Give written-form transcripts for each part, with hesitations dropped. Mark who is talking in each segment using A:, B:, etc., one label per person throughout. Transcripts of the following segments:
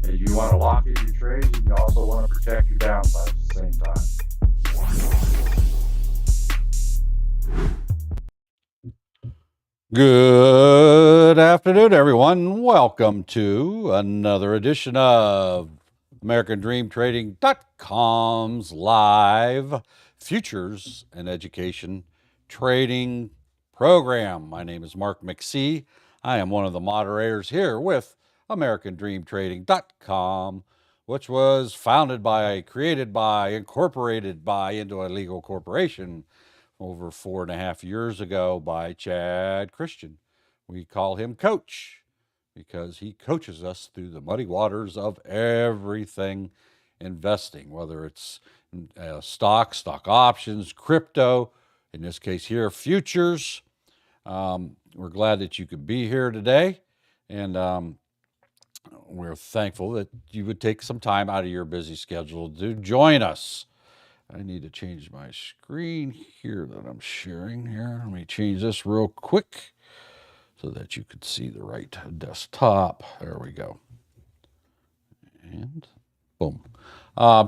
A: And you want to lock in your trades, and you also want to protect your downside at the same time.
B: Good afternoon, everyone. Welcome to another edition of AmericanDreamTrading.com's live futures and education trading program. My name is Mark McSee. I am one of the moderators here with AmericanDreamTrading.com, which was founded by, created by, incorporated by into a legal corporation over 4.5 years ago by Chad Christian. We call him Coach because he coaches us through the muddy waters of everything investing, whether it's stock options, crypto, in this case here, futures. We're glad that you could be here today, and we're thankful that you would take some time out of your busy schedule to join us. I need to change my screen here that I'm sharing here. Let me change this real quick so that you can see the right desktop. There we go. And boom.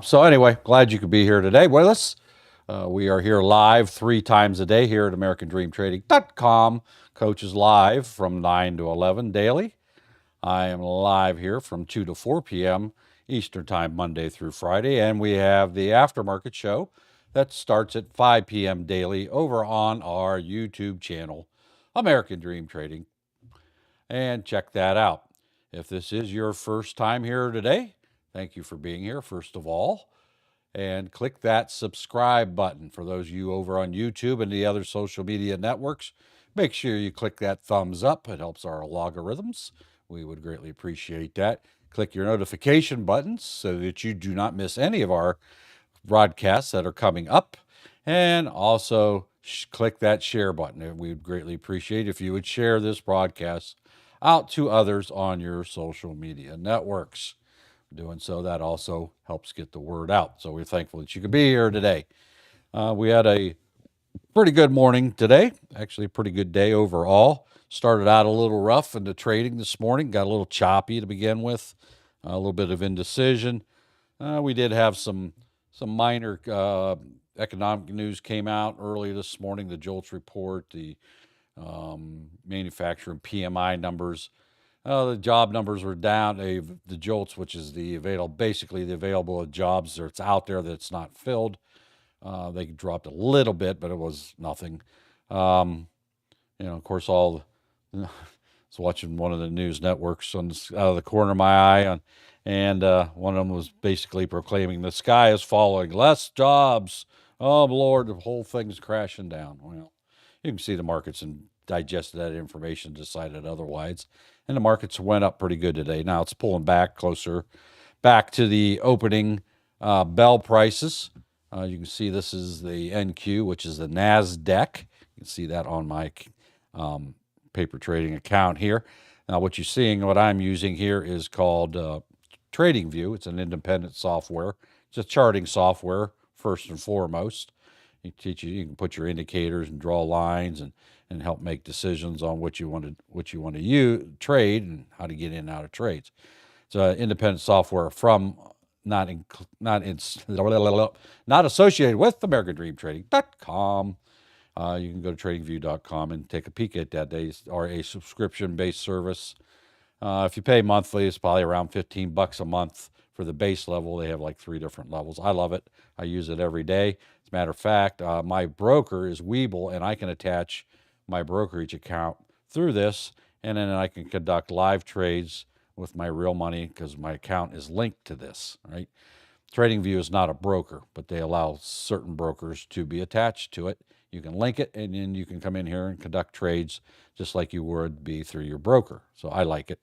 B: So anyway, glad you could be here today with us. We are here live 3 times a day here at AmericanDreamTrading.com. Coach is live from 9 to 11 daily. I am live here from 2 to 4 p.m. Eastern Time, Monday through Friday. And we have the aftermarket show that starts at 5 p.m. daily over on our YouTube channel, American Dream Trading. And check that out. If this is your first time here today, thank you for being here, first of all. And click that subscribe button. For those of you over on YouTube and the other social media networks, make sure you click that thumbs up. It helps our logarithms. We would greatly appreciate that. Click your notification buttons so that you do not miss any of our broadcasts that are coming up. And also click that share button. We would greatly appreciate if you would share this broadcast out to others on your social media networks. Doing so, that also helps get the word out. So we're thankful that you could be here today. We had a pretty good morning today, actually a pretty good day overall. Started out a little rough in the trading this morning, got a little choppy to begin with, a little bit of indecision. We did have some minor economic news came out early this morning, the JOLTS report, the manufacturing PMI numbers. The job numbers were down. The JOLTS, which is basically the available jobs that's out there that's not filled. They dropped a little bit, but it was nothing. Of course, I was watching one of the news networks out of the corner of my eye, and one of them was basically proclaiming the sky is falling, less jobs. Oh Lord, the whole thing's crashing down. Well, you can see the markets and digested that information, decided otherwise, and the markets went up pretty good today. Now it's pulling back closer, back to the opening bell prices. You can see this is the NQ, which is the NASDAQ. You can see that on my paper trading account here. Now, what you're seeing, what I'm using here is called TradingView. It's an independent software. It's a charting software, first and foremost. You can put your indicators and draw lines and help make decisions on what you want to use, trade, and how to get in and out of trades. It's an independent software from not associated with AmericanDreamTrading.com. You can go to TradingView.com and take a peek at that. They are a subscription-based service. If you pay monthly, it's probably around $15 a month for the base level. They have like 3 different levels. I love it. I use it every day. As a matter of fact, my broker is Webull, and I can attach my brokerage account through this, and then I can conduct live trades with my real money because my account is linked to this, right? TradingView is not a broker, but they allow certain brokers to be attached to it. You can link it, and then you can come in here and conduct trades just like you would be through your broker. So I like it.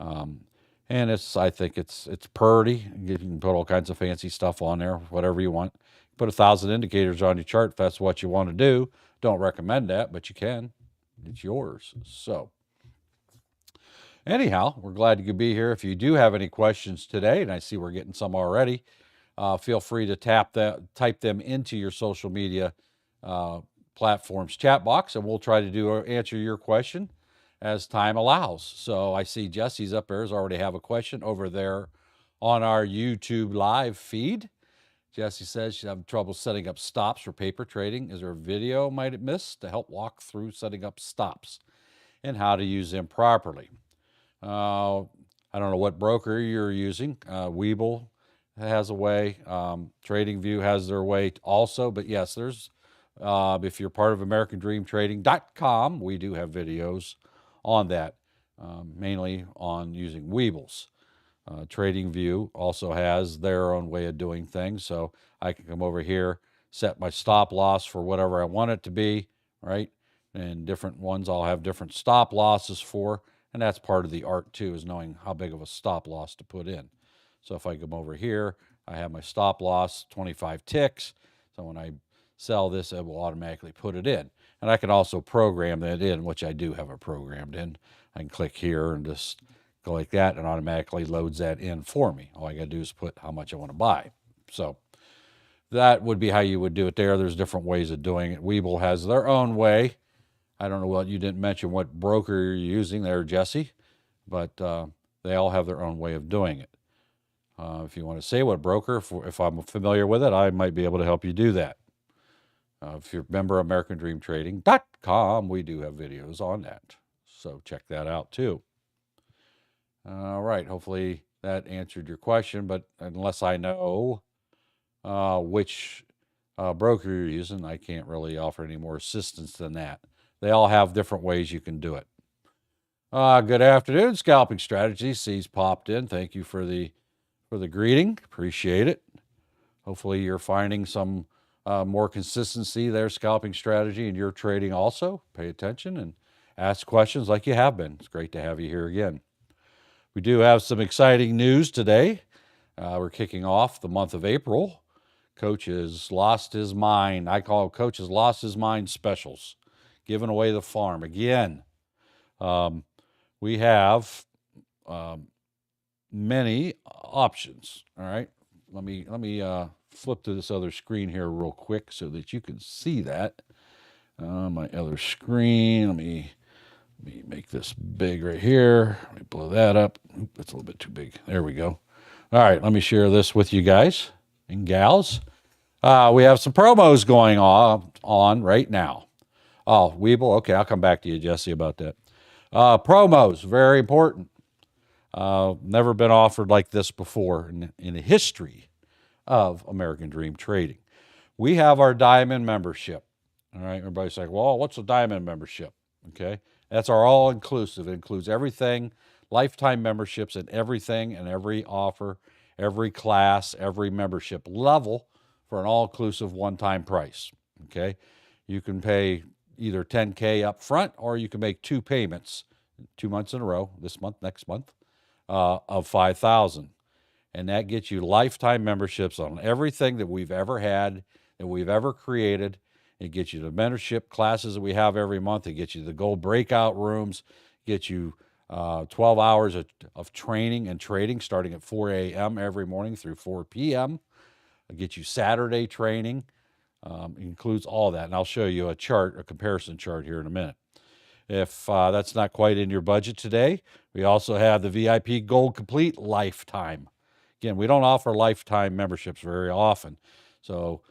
B: And I think it's pretty. You can put all kinds of fancy stuff on there, whatever you want. Put 1,000 indicators on your chart if that's what you want to do. Don't recommend that, but you can. It's yours. So anyhow, we're glad you could be here. If you do have any questions today, and I see we're getting some already, feel free to type them into your social media platforms chat box, and we'll try to answer your question as time allows. So I see Jesse's up there, already have a question over there on our YouTube live feed. Jesse says she's having trouble setting up stops for paper trading. Is there a video might it miss to help walk through setting up stops and how to use them properly? I don't know what broker you're using. Webull has a way. TradingView has their way also. But yes, there's if you're part of AmericanDreamTrading.com, we do have videos on that, mainly on using Weebles. TradingView also has their own way of doing things. So I can come over here, set my stop loss for whatever I want it to be, right? And different ones I'll have different stop losses for. And that's part of the art too, is knowing how big of a stop loss to put in. So if I come over here, I have my stop loss, 25 ticks. So when I sell this, it will automatically put it in. And I can also program that in, which I do have it programmed in. I can click here and just go like that, and automatically loads that in for me. All I got to do is put how much I want to buy. So that would be how you would do it there. There's different ways of doing it. Webull has their own way. I don't know what you didn't mention what broker you're using there, Jesse, but they all have their own way of doing it. If you want to say what broker, if I'm familiar with it, I might be able to help you do that. If you're a member of AmericanDreamTrading.com, we do have videos on that. So check that out too. All right, hopefully that answered your question, but unless I know which broker you're using, I can't really offer any more assistance than that. They all have different ways you can do it. Good afternoon, Scalping Strategy. C's popped in. Thank you for the greeting. Appreciate it. Hopefully you're finding some more consistency there, Scalping Strategy, in your trading also. Pay attention and ask questions like you have been. It's great to have you here again. We do have some exciting news today. We're kicking off the month of April. Coach has lost his mind. I call it Coach has lost his mind specials. Giving away the farm again. We have many options. All right. Let me flip to this other screen here real quick so that you can see that. My other screen. Let me make this big right here. Let me blow that up. Oop, that's a little bit too big. There we go. All right, let me share this with you guys and gals. We have some promos going on right now. Oh, Weeble. Okay, I'll come back to you, Jesse, about that. Promos, very important. Never been offered like this before in the history of American Dream Trading. We have our Diamond membership. All right, everybody's like, well, what's a Diamond membership? Okay, that's our all-inclusive. It includes everything, lifetime memberships and everything and every offer, every class, every membership level for an all-inclusive one-time price. Okay, you can pay either $10K up front, or you can make 2 payments, 2 months in a row, this month, next month, of $5,000. And that gets you lifetime memberships on everything that we've ever had, that we've ever created. It gets you the membership classes that we have every month. It gets you the gold breakout rooms, gets you 12 hours of training and trading starting at 4 a.m. every morning through 4 p.m. It gets you Saturday training. It includes all that. And I'll show you a chart, a comparison chart here in a minute. If that's not quite in your budget today, we also have the VIP Gold Complete Lifetime. Again, we don't offer lifetime memberships very often. So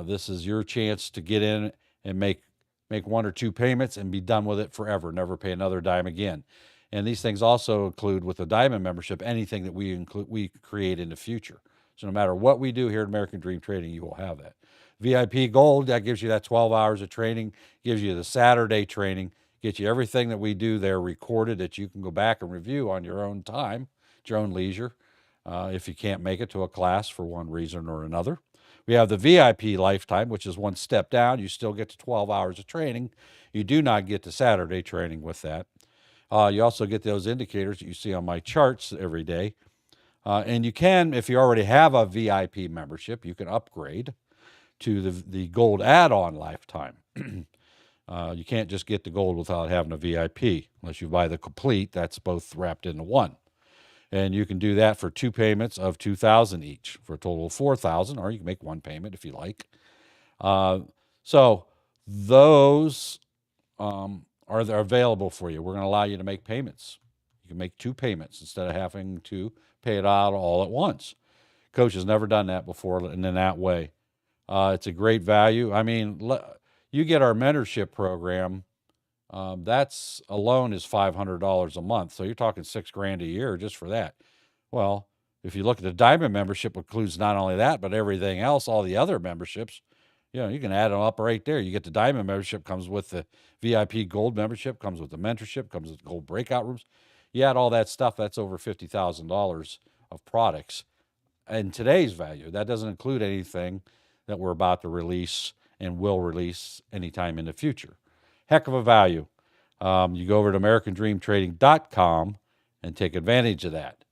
B: this is your chance to get in and make 1 or 2 payments and be done with it forever. Never pay another dime again. And these things also include, with the Diamond membership, anything that we create in the future. So no matter what we do here at American Dream Trading, you will have that. VIP Gold, that gives you that 12 hours of training, gives you the Saturday training, gets you everything that we do there recorded that you can go back and review on your own time, at your own leisure, if you can't make it to a class for one reason or another. We have the VIP Lifetime, which is one step down. You still get to 12 hours of training. You do not get to Saturday training with that. You also get those indicators that you see on my charts every day. And you can, if you already have a VIP membership, you can upgrade to the gold add-on lifetime. You can't just get the gold without having a VIP, unless you buy the complete. That's both wrapped into one. And you can do that for 2 payments of $2,000 each, for a total of $4,000, or you can make 1 payment if you like. So those are there available for you. We're going to allow you to make payments. You can make 2 payments instead of having to pay it out all at once. Coach has never done that before and in that way. It's a great value. I mean, you get our mentorship program. That's alone is $500 a month. So you're talking $6,000 a year just for that. Well, if you look at the diamond membership, includes not only that, but everything else, all the other memberships. You can add them up right there. You get the diamond membership, comes with the VIP gold membership, comes with the mentorship, comes with gold breakout rooms. You add all that stuff, that's over $50,000 of products. And today's value, that doesn't include anything that we're about to release and will release anytime in the future. Heck of a value. You go over to AmericanDreamTrading.com and take advantage of that.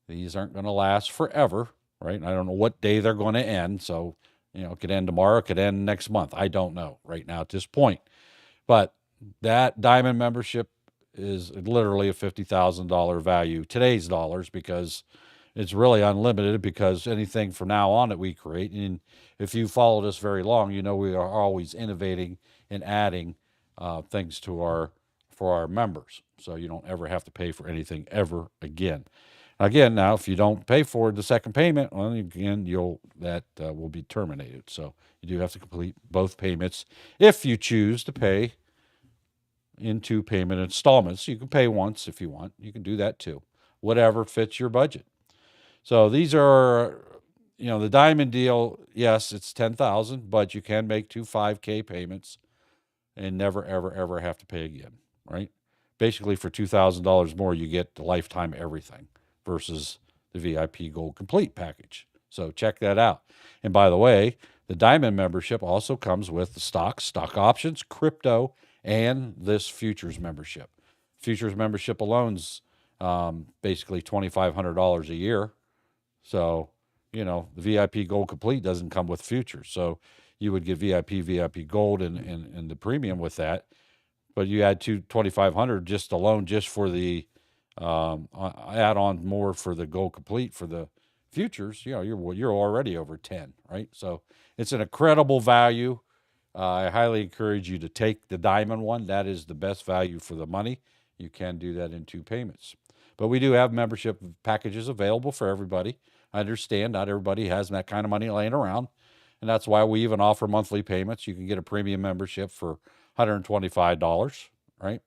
B: These aren't going to last forever, right? I don't know what day they're going to end. So, it could end tomorrow, it could end next month. I don't know right now at this point. But that diamond membership is literally a $50,000 value, today's dollars, because it's really unlimited, because anything from now on that we create, and if you followed us very long, we are always innovating and adding things for our members. So you don't ever have to pay for anything ever again. Again, now, if you don't pay for the second payment, well, again, that will be terminated. So you do have to complete both payments. If you choose to pay in 2 payment installments, you can pay once if you want. You can do that too. Whatever fits your budget. So these are, the diamond deal. Yes, it's $10,000, but you can make 2 5K payments and never, ever, ever have to pay again. Right? Basically, for $2,000 more, you get the lifetime everything versus the VIP Gold Complete package. So check that out. And by the way, the diamond membership also comes with the stock options, crypto, and this futures membership. Futures membership alone's basically $2,500 a year. So, the VIP Gold Complete doesn't come with futures. So you would get VIP Gold and the premium with that. But you add $2,500 just alone, just for the add on more for the Gold Complete for the futures. You're already over 10, right? So it's an incredible value. I highly encourage you to take the diamond one. That is the best value for the money. You can do that in 2 payments. But we do have membership packages available for everybody. I understand not everybody has that kind of money laying around. And that's why we even offer monthly payments. You can get a premium membership for $125, right?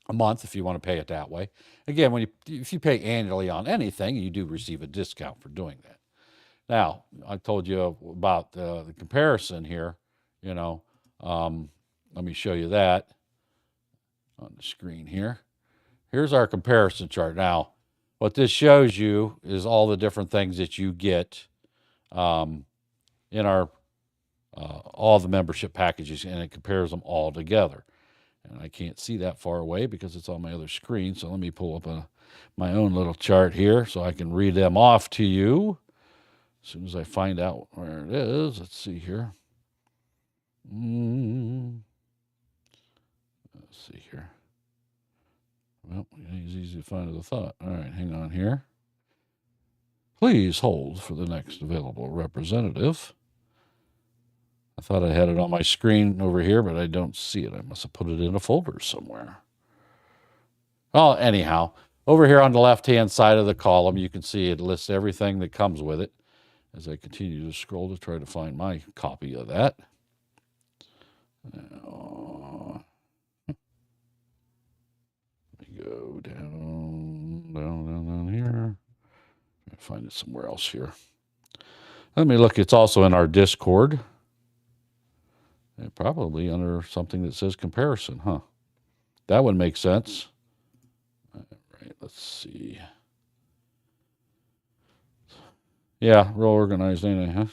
B: A month if you want to pay it that way. Again, if you pay annually on anything, you do receive a discount for doing that. Now, I told you about the comparison here. Let me show you that on the screen here. Here's our comparison chart. Now, what this shows you is all the different things that you get in our all the membership packages, and it compares them all together. And I can't see that far away because it's on my other screen. So let me pull up my own little chart here so I can read them off to you as soon as I find out where it is. Let's see here. Let's see here. Well, it's easy to find as a thought. All right, hang on here. Please hold for the next available representative. I thought I had it on my screen over here, but I don't see it. I must have put it in a folder somewhere. Well, anyhow, over here on the left-hand side of the column, you can see it lists everything that comes with it. As I continue to scroll to try to find my copy of that. Let me go down here. Find it somewhere else here. Let me look. It's also in our Discord. Probably under something that says comparison, huh? That would make sense. All right, let's see. Yeah, real organized, ain't it, huh?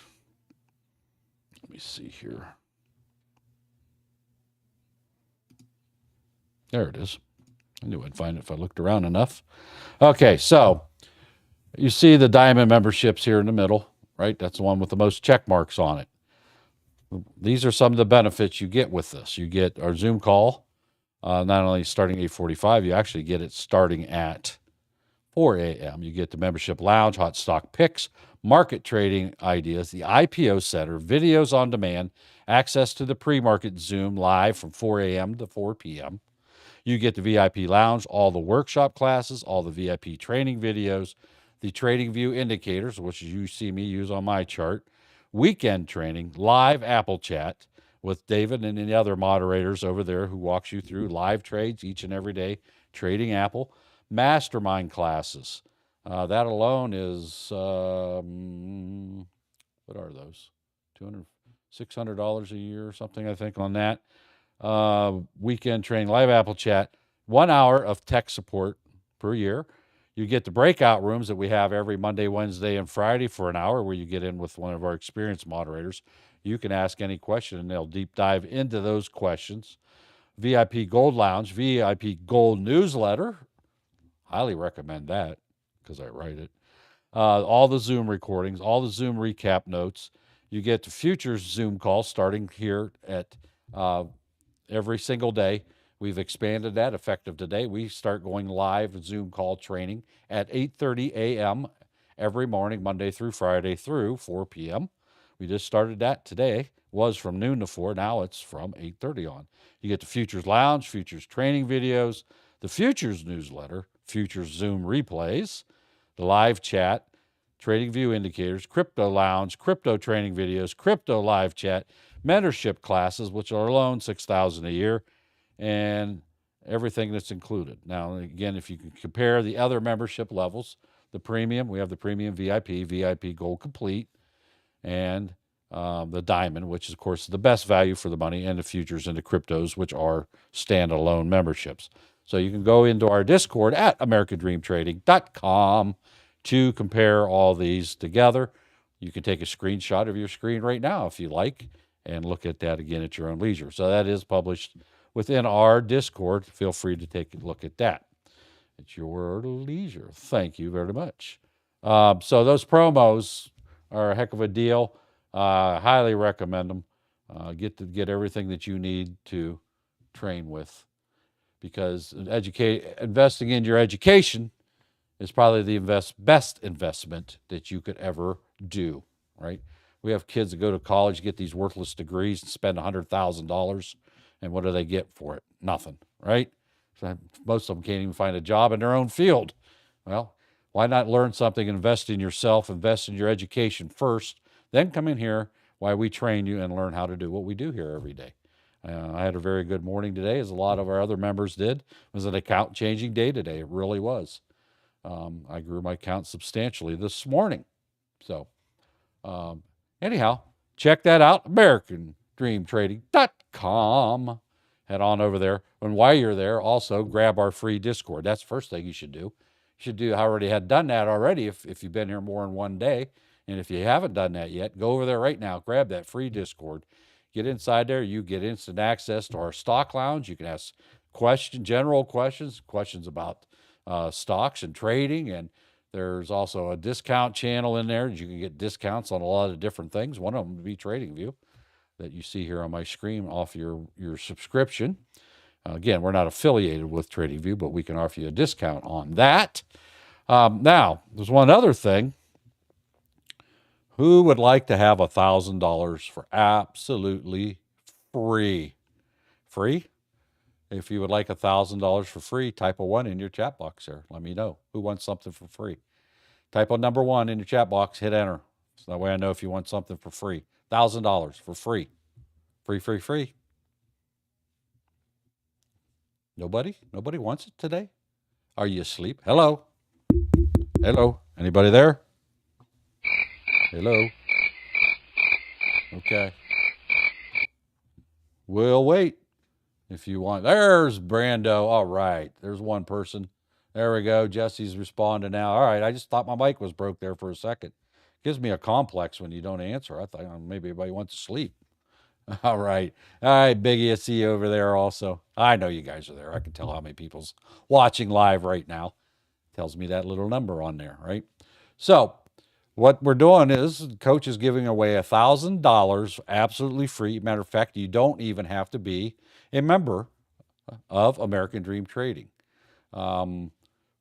B: Let me see here. There it is. I knew I'd find it if I looked around enough. Okay, so you see the diamond memberships here in the middle, right? That's the one with the most check marks on it. These are some of the benefits you get with this. You get our Zoom call, not only starting at 8:45, you actually get it starting at 4 a.m. You get the membership lounge, hot stock picks, market trading ideas, the IPO center, videos on demand, access to the pre-market Zoom live from 4 a.m. to 4 p.m., You get the VIP lounge, all the workshop classes, all the VIP training videos, the trading view indicators, which you see me use on my chart, weekend training, live Apple chat with David and the other moderators over there who walks you through live trades each and every day, trading Apple, mastermind classes. That alone is, what are those? $200, $600 a year or something, I think, on that. Weekend training, live Apple chat, 1 hour of tech support per year. You get the breakout rooms that we have every Monday, Wednesday, and Friday for an hour where you get in with one of our experienced moderators. You can ask any question and they'll deep dive into those questions. VIP Gold Lounge, VIP Gold Newsletter. Highly recommend that because I write it. All the Zoom recordings, all the Zoom recap notes. You get the futures Zoom calls starting here at every single day. We've expanded that effective today. We start going live Zoom call training at 8:30 a.m. every morning, Monday through Friday through 4 p.m. We just started that today. Was from noon to 4. Now it's from 8:30 on. You get the Futures Lounge, Futures training videos, the Futures newsletter, Futures Zoom replays, the live chat, trading view indicators, crypto lounge, crypto training videos, crypto live chat, mentorship classes, which are alone $6,000 a year, and everything that's included. Now, again, if you can compare the other membership levels, the premium, we have the premium VIP, VIP Gold Complete, and the Diamond, which is, of course, the best value for the money, and the futures and the cryptos, which are standalone memberships. So you can go into our Discord at americandreamtrading.com to compare all these together. You can take a screenshot of your screen right now if you like and look at that again at your own leisure. So that is published within our Discord. Feel free to take a look at that at your leisure. Thank you very much. So those promos are a heck of a deal. Highly recommend them. Get everything that you need to train with, because investing in your education is probably the best investment that you could ever do, right? We have kids that go to college, get these worthless degrees, and spend $100,000, and what do they get for it? Nothing, right? So most of them can't even find a job in their own field. Well, why not learn something, invest in yourself, invest in your education first, then come in here while we train you and learn how to do what we do here every day. I had a very good morning today, as a lot of our other members did. It was an account changing day today. It really was. I grew my account substantially this morning. So, anyhow, check that out, americandreamtrading.com. Head on over there. And while you're there, also grab our free Discord. That's the first thing you should do. You should do, I already had done that already if you've been here more than one day. And if you haven't done that yet, go over there right now. Grab that free Discord. Get inside there. You get instant access to our stock lounge. You can ask general questions about stocks and trading. And there's also a discount channel in there. You can get discounts on a lot of different things. One of them would be TradingView that you see here on my screen off your subscription. Again, we're not affiliated with TradingView, but we can offer you a discount on that. Now, there's one other thing. Who would like to have $1,000 for absolutely free? Free? If you would like $1,000 for free, type a 1 in your chat box there. Let me know who wants something for free. Type a number 1 in your chat box, hit enter. So that way I know if you want something for free. $1,000 for free. Free. Nobody? Nobody wants it today? Are you asleep? Hello? Hello? Anybody there? Hello? Okay. We'll wait if you want. There's Brando. All right. There's one person. There we go. Jesse's responding now. All right. I just thought my mic was broke there for a second. Gives me a complex when you don't answer. I thought maybe everybody wants to sleep. All right. All right, Biggie, I see you over there also. I know you guys are there. I can tell how many people's watching live right now. Tells me that little number on there, right? So what we're doing is Coach is giving away $1,000 absolutely free. Matter of fact, you don't even have to be a member of American Dream Trading.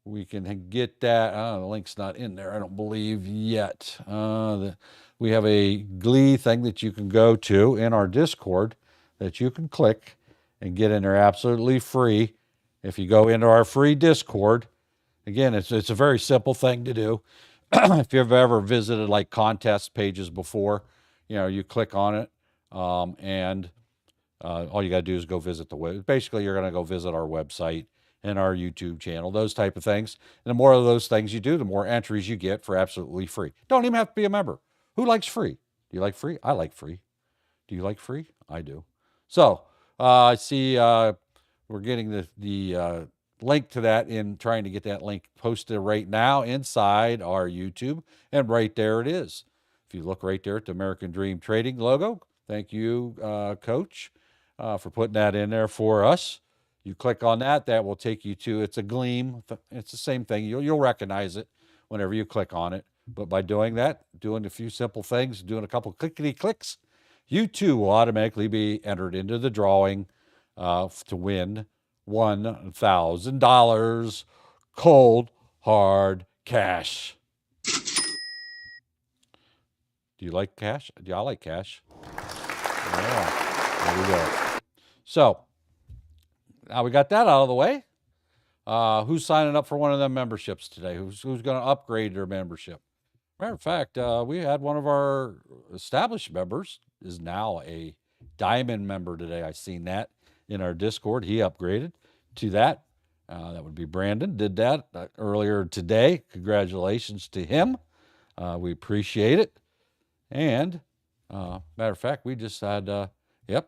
B: We can get that. The link's not in there, I don't believe yet. We have a Glee thing that you can go to in our Discord that you can click and get in there absolutely free. If you go into our free Discord, again, it's a very simple thing to do. If you've ever visited like contest pages before, you click on it, and all you got to do is go visit the web. Basically, you're going to go visit our website and our YouTube channel, those type of things. And the more of those things you do, the more entries you get for absolutely free. Don't even have to be a member. Who likes free? Do you like free? I like free. Do you like free? I do. So I see we're getting the link to that in trying to get that link posted right now inside our YouTube. And right there it is. If you look right there at the American Dream Trading logo, thank you, Coach, for putting that in there for us. You click on that, that will take you to, it's a Gleam. It's the same thing. You'll recognize it whenever you click on it. But by doing that, doing a few simple things, doing a couple clickety clicks, you too will automatically be entered into the drawing to win $1,000 cold, hard cash. Do you like cash? Do y'all like cash? Yeah, there we go. So now we got that out of the way. Who's signing up for one of them memberships today? Who's going to upgrade their membership? Matter of fact, we had one of our established members is now a diamond member today. I seen that in our Discord. He upgraded to that. That would be Brandon. Did that earlier today. Congratulations to him. We appreciate it. And matter of fact, we just had,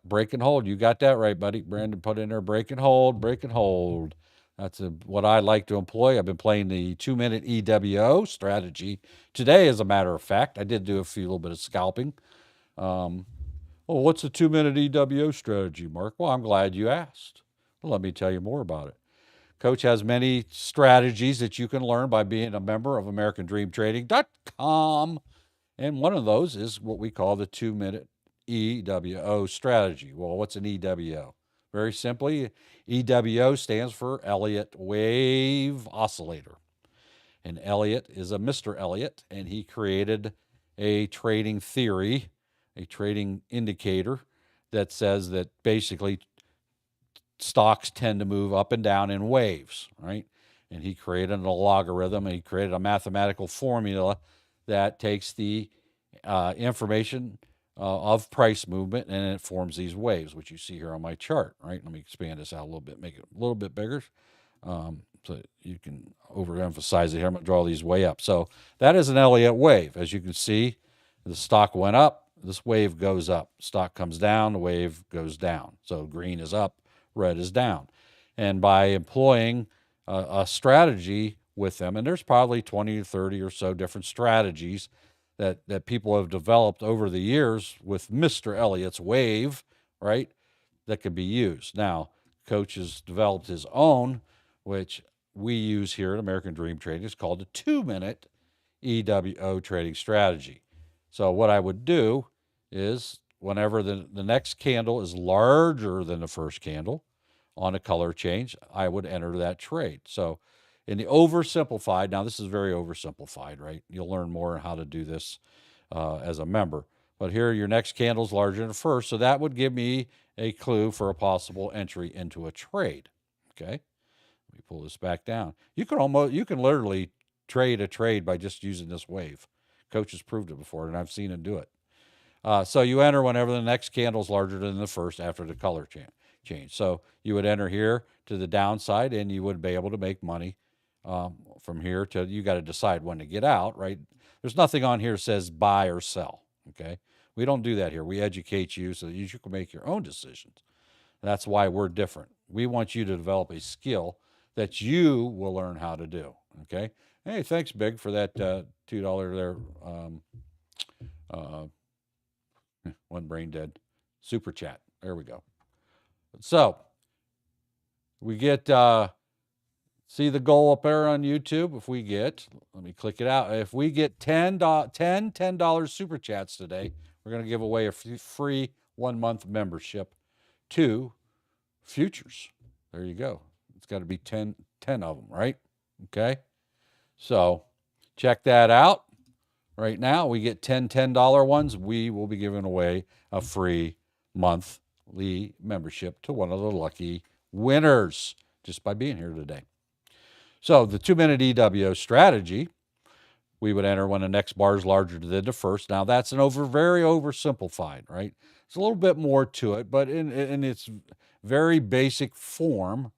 B: break and hold. You got that right, buddy. Brandon put in there break and hold, break and hold. That's what I like to employ. I've been playing the 2-minute EWO strategy today, as a matter of fact. I did do a little bit of scalping. Well, what's the 2-minute EWO strategy, Mark? Well, I'm glad you asked. Well, let me tell you more about it. Coach has many strategies that you can learn by being a member of AmericanDreamTrading.com. And one of those is what we call the 2-minute EWO strategy. Well, what's an EWO? Very simply, EWO stands for Elliott Wave Oscillator. And Elliott is a Mr. Elliott, and he created a trading theory, a trading indicator that says that basically stocks tend to move up and down in waves, right? And he created a logarithm, and he created a mathematical formula that takes the information of price movement, and it forms these waves, which you see here on my chart, right? Let me expand this out a little bit, make it a little bit bigger, so you can overemphasize it here. I'm going to draw these way up. So that is an Elliott wave. As you can see, the stock went up, this wave goes up. Stock comes down, the wave goes down. So green is up, red is down. And by employing a strategy with them, and there's probably 20 to 30 or so different strategies that people have developed over the years with Mr. Elliott's wave, right, that could be used. Now, Coach has developed his own, which we use here at American Dream Trading. It's called the 2-minute EWO trading strategy. So what I would do is whenever the next candle is larger than the first candle on a color change, I would enter that trade. So in the oversimplified, now this is very oversimplified, right? You'll learn more on how to do this as a member. But here, your next candle is larger than the first, so that would give me a clue for a possible entry into a trade. Okay, let me pull this back down. You can literally trade a trade by just using this wave. Coach has proved it before, and I've seen him do it. So you enter whenever the next candle is larger than the first after the color change. So you would enter here to the downside, and you would be able to make money from here to, you got to decide when to get out, right? There's nothing on here that says buy or sell, okay? We don't do that here. We educate you so that you can make your own decisions. That's why we're different. We want you to develop a skill that you will learn how to do, okay? Hey, thanks, Big, for that $2 there. One brain dead. Super chat. There we go. So we get... see the goal up there on YouTube? If we get, let me click it out. If we get $10 super chats today, we're going to give away a free 1-month membership to futures. There you go. It's got to be 10 of them, right? Okay. So check that out. Right now, we get 10 $10 ones. We will be giving away a free monthly membership to one of the lucky winners. just by being here today. So the 2-minute EWO strategy, we would enter when the next bar is larger than the first. Now that's very oversimplified, right? It's a little bit more to it, but in its very basic form,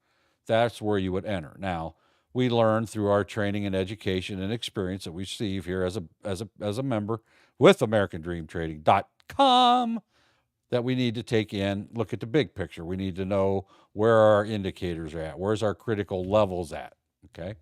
B: that's where you would enter. Now, we learn through our training and education and experience that we receive here as a member with AmericanDreamTrading.com that we need to look at the big picture. We need to know where our indicators are at, where's our critical levels at, okay?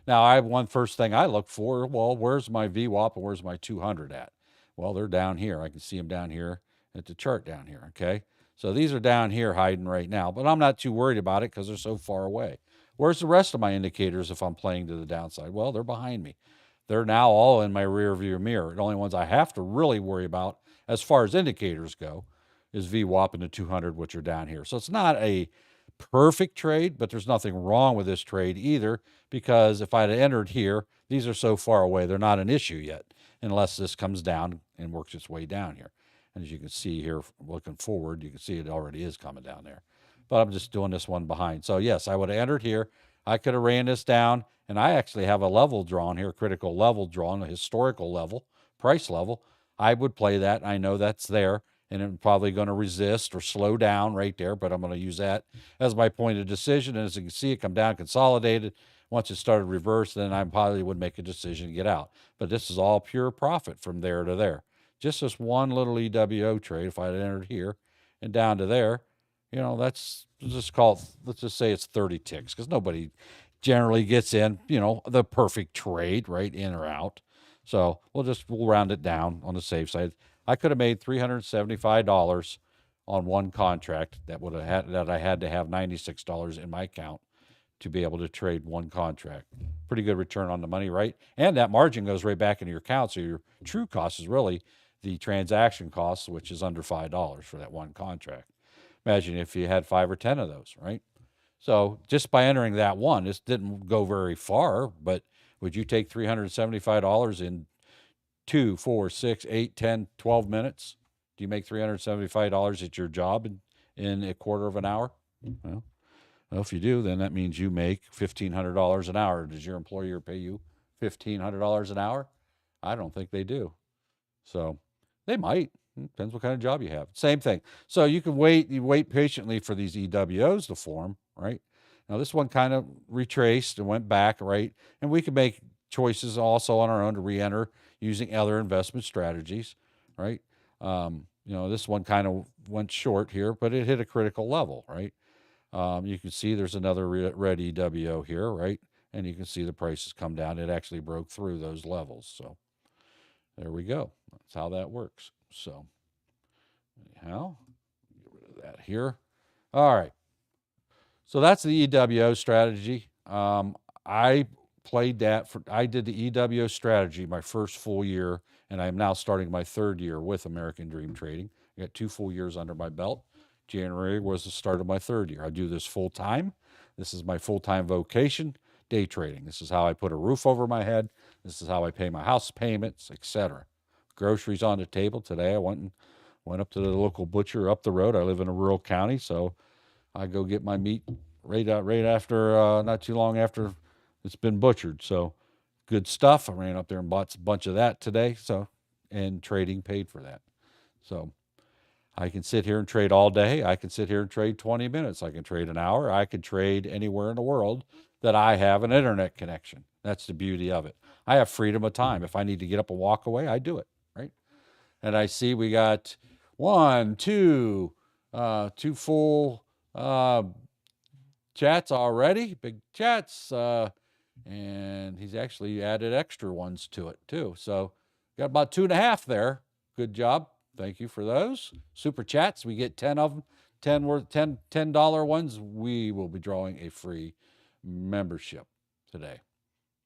B: Now, I have one first thing I look for, well, where's my VWAP and where's my 200 at? Well, they're down here. I can see them down here at the chart down here, okay? So these are down here hiding right now, but I'm not too worried about it because they're so far away. Where's the rest of my indicators if I'm playing to the downside? Well, they're behind me. They're now all in my rear view mirror. The only ones I have to really worry about as far as indicators go is VWAP and the 200, which are down here. So it's not a perfect trade, but there's nothing wrong with this trade either, because if I'd entered here, these are so far away, they're not an issue yet, unless this comes down and works its way down here. And as you can see here, looking forward, you can see it already is coming down there. But I'm just doing this one behind. So yes, I would have entered here. I could have ran this down, and I actually have a level drawn here, critical level drawn, a historical level, price level. I would play that. I know that's there, and I'm probably going to resist or slow down right there, but I'm going to use that as my point of decision. And as you can see, it come down consolidated. Once it started reverse, then I probably would make a decision to get out. But this is all pure profit from there to there. Just this one little EWO trade, if I had entered here and down to there, let's just say it's 30 ticks, because nobody generally gets in, the perfect trade, right, in or out. So we'll round it down on the safe side. I could have made $375 on one contract that I had to have $96 in my account to be able to trade one contract. Pretty good return on the money, right? And that margin goes right back into your account. So your true cost is really the transaction cost, which is under $5 for that one contract. Imagine if you had 5 or 10 of those, right? So just by entering that one, this didn't go very far, but would you take $375 in 2, 4, 6, 8, 10, 12 minutes? Do you make $375 at your job in a quarter of an hour? Well, if you do, then that means you make $1,500 an hour. Does your employer pay you $1,500 an hour? I don't think they do. So they might. Depends what kind of job you have. Same thing. So you wait patiently for these EWOs to form, right? Now this one kind of retraced and went back, right? And we can make choices also on our own to re-enter using other investment strategies, right? This one kind of went short here, but it hit a critical level, right? You can see there's another red EWO here, right? And you can see the prices come down. It actually broke through those levels. So there we go. That's how that works. So anyhow, get rid of that here. All right. So that's the EWO strategy. I did the EWO strategy my first full year, and I'm now starting my third year with American Dream Trading. I got 2 full years under my belt. January was the start of my third year. I do this full time. This is my full-time vocation, day trading. This is how I put a roof over my head. This is how I pay my house payments, etc. Groceries on the table. Today I went up to the local butcher up the road. I live in a rural county, so I go get my meat right after, not too long after it's been butchered. So good stuff. I ran up there and bought a bunch of that today. And trading paid for that. So I can sit here and trade all day. I can sit here and trade 20 minutes. I can trade an hour. I can trade anywhere in the world that I have an internet connection. That's the beauty of it. I have freedom of time. If I need to get up and walk away, I do it, right? And I see we got 2 full chats already, big chats. And he's actually added extra ones to it too. So got about 2.5 there. Good job. Thank you for those. Super chats. We get 10 of them. 10 worth $10 ones. We will be drawing a free membership today.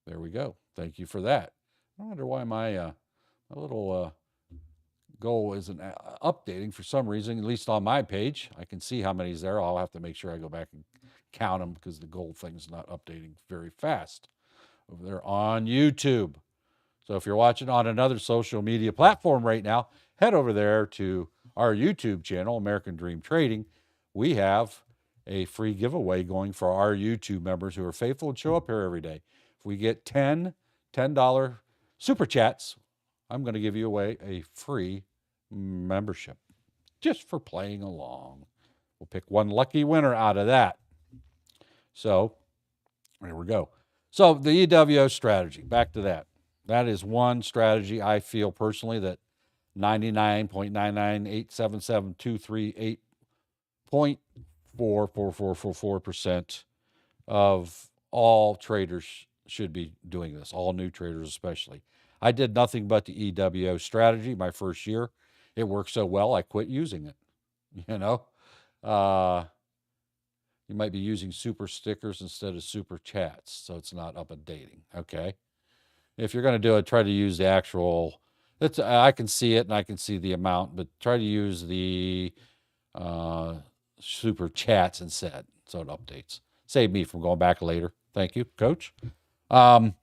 B: There we go. Thank you for that. I wonder why my little goal isn't updating for some reason, at least on my page. I can see how many's there. I'll have to make sure I go back and count them because the goal thing's not updating very fast over there on YouTube. So if you're watching on another social media platform right now, head over there to our YouTube channel, American Dream Trading. We have a free giveaway going for our YouTube members who are faithful and show up here every day. If we get $10 super chats, I'm going to give you away a free membership just for playing along. We'll pick one lucky winner out of that. So there we go. So the EWO strategy, back to that. That is one strategy I feel personally that 99.9977238.44444% of all traders should be doing this, all new traders especially. I did nothing but the EWO strategy my first year. It worked so well, I quit using it. You know, uh, you might be using super stickers instead of super chats, so it's not updating. Okay. If you're going to do it, try to use the actual. It's I can see it and I can see the amount, but try to use the uh, super chats instead, so it updates. Save me from going back later. Thank you, Coach. Um,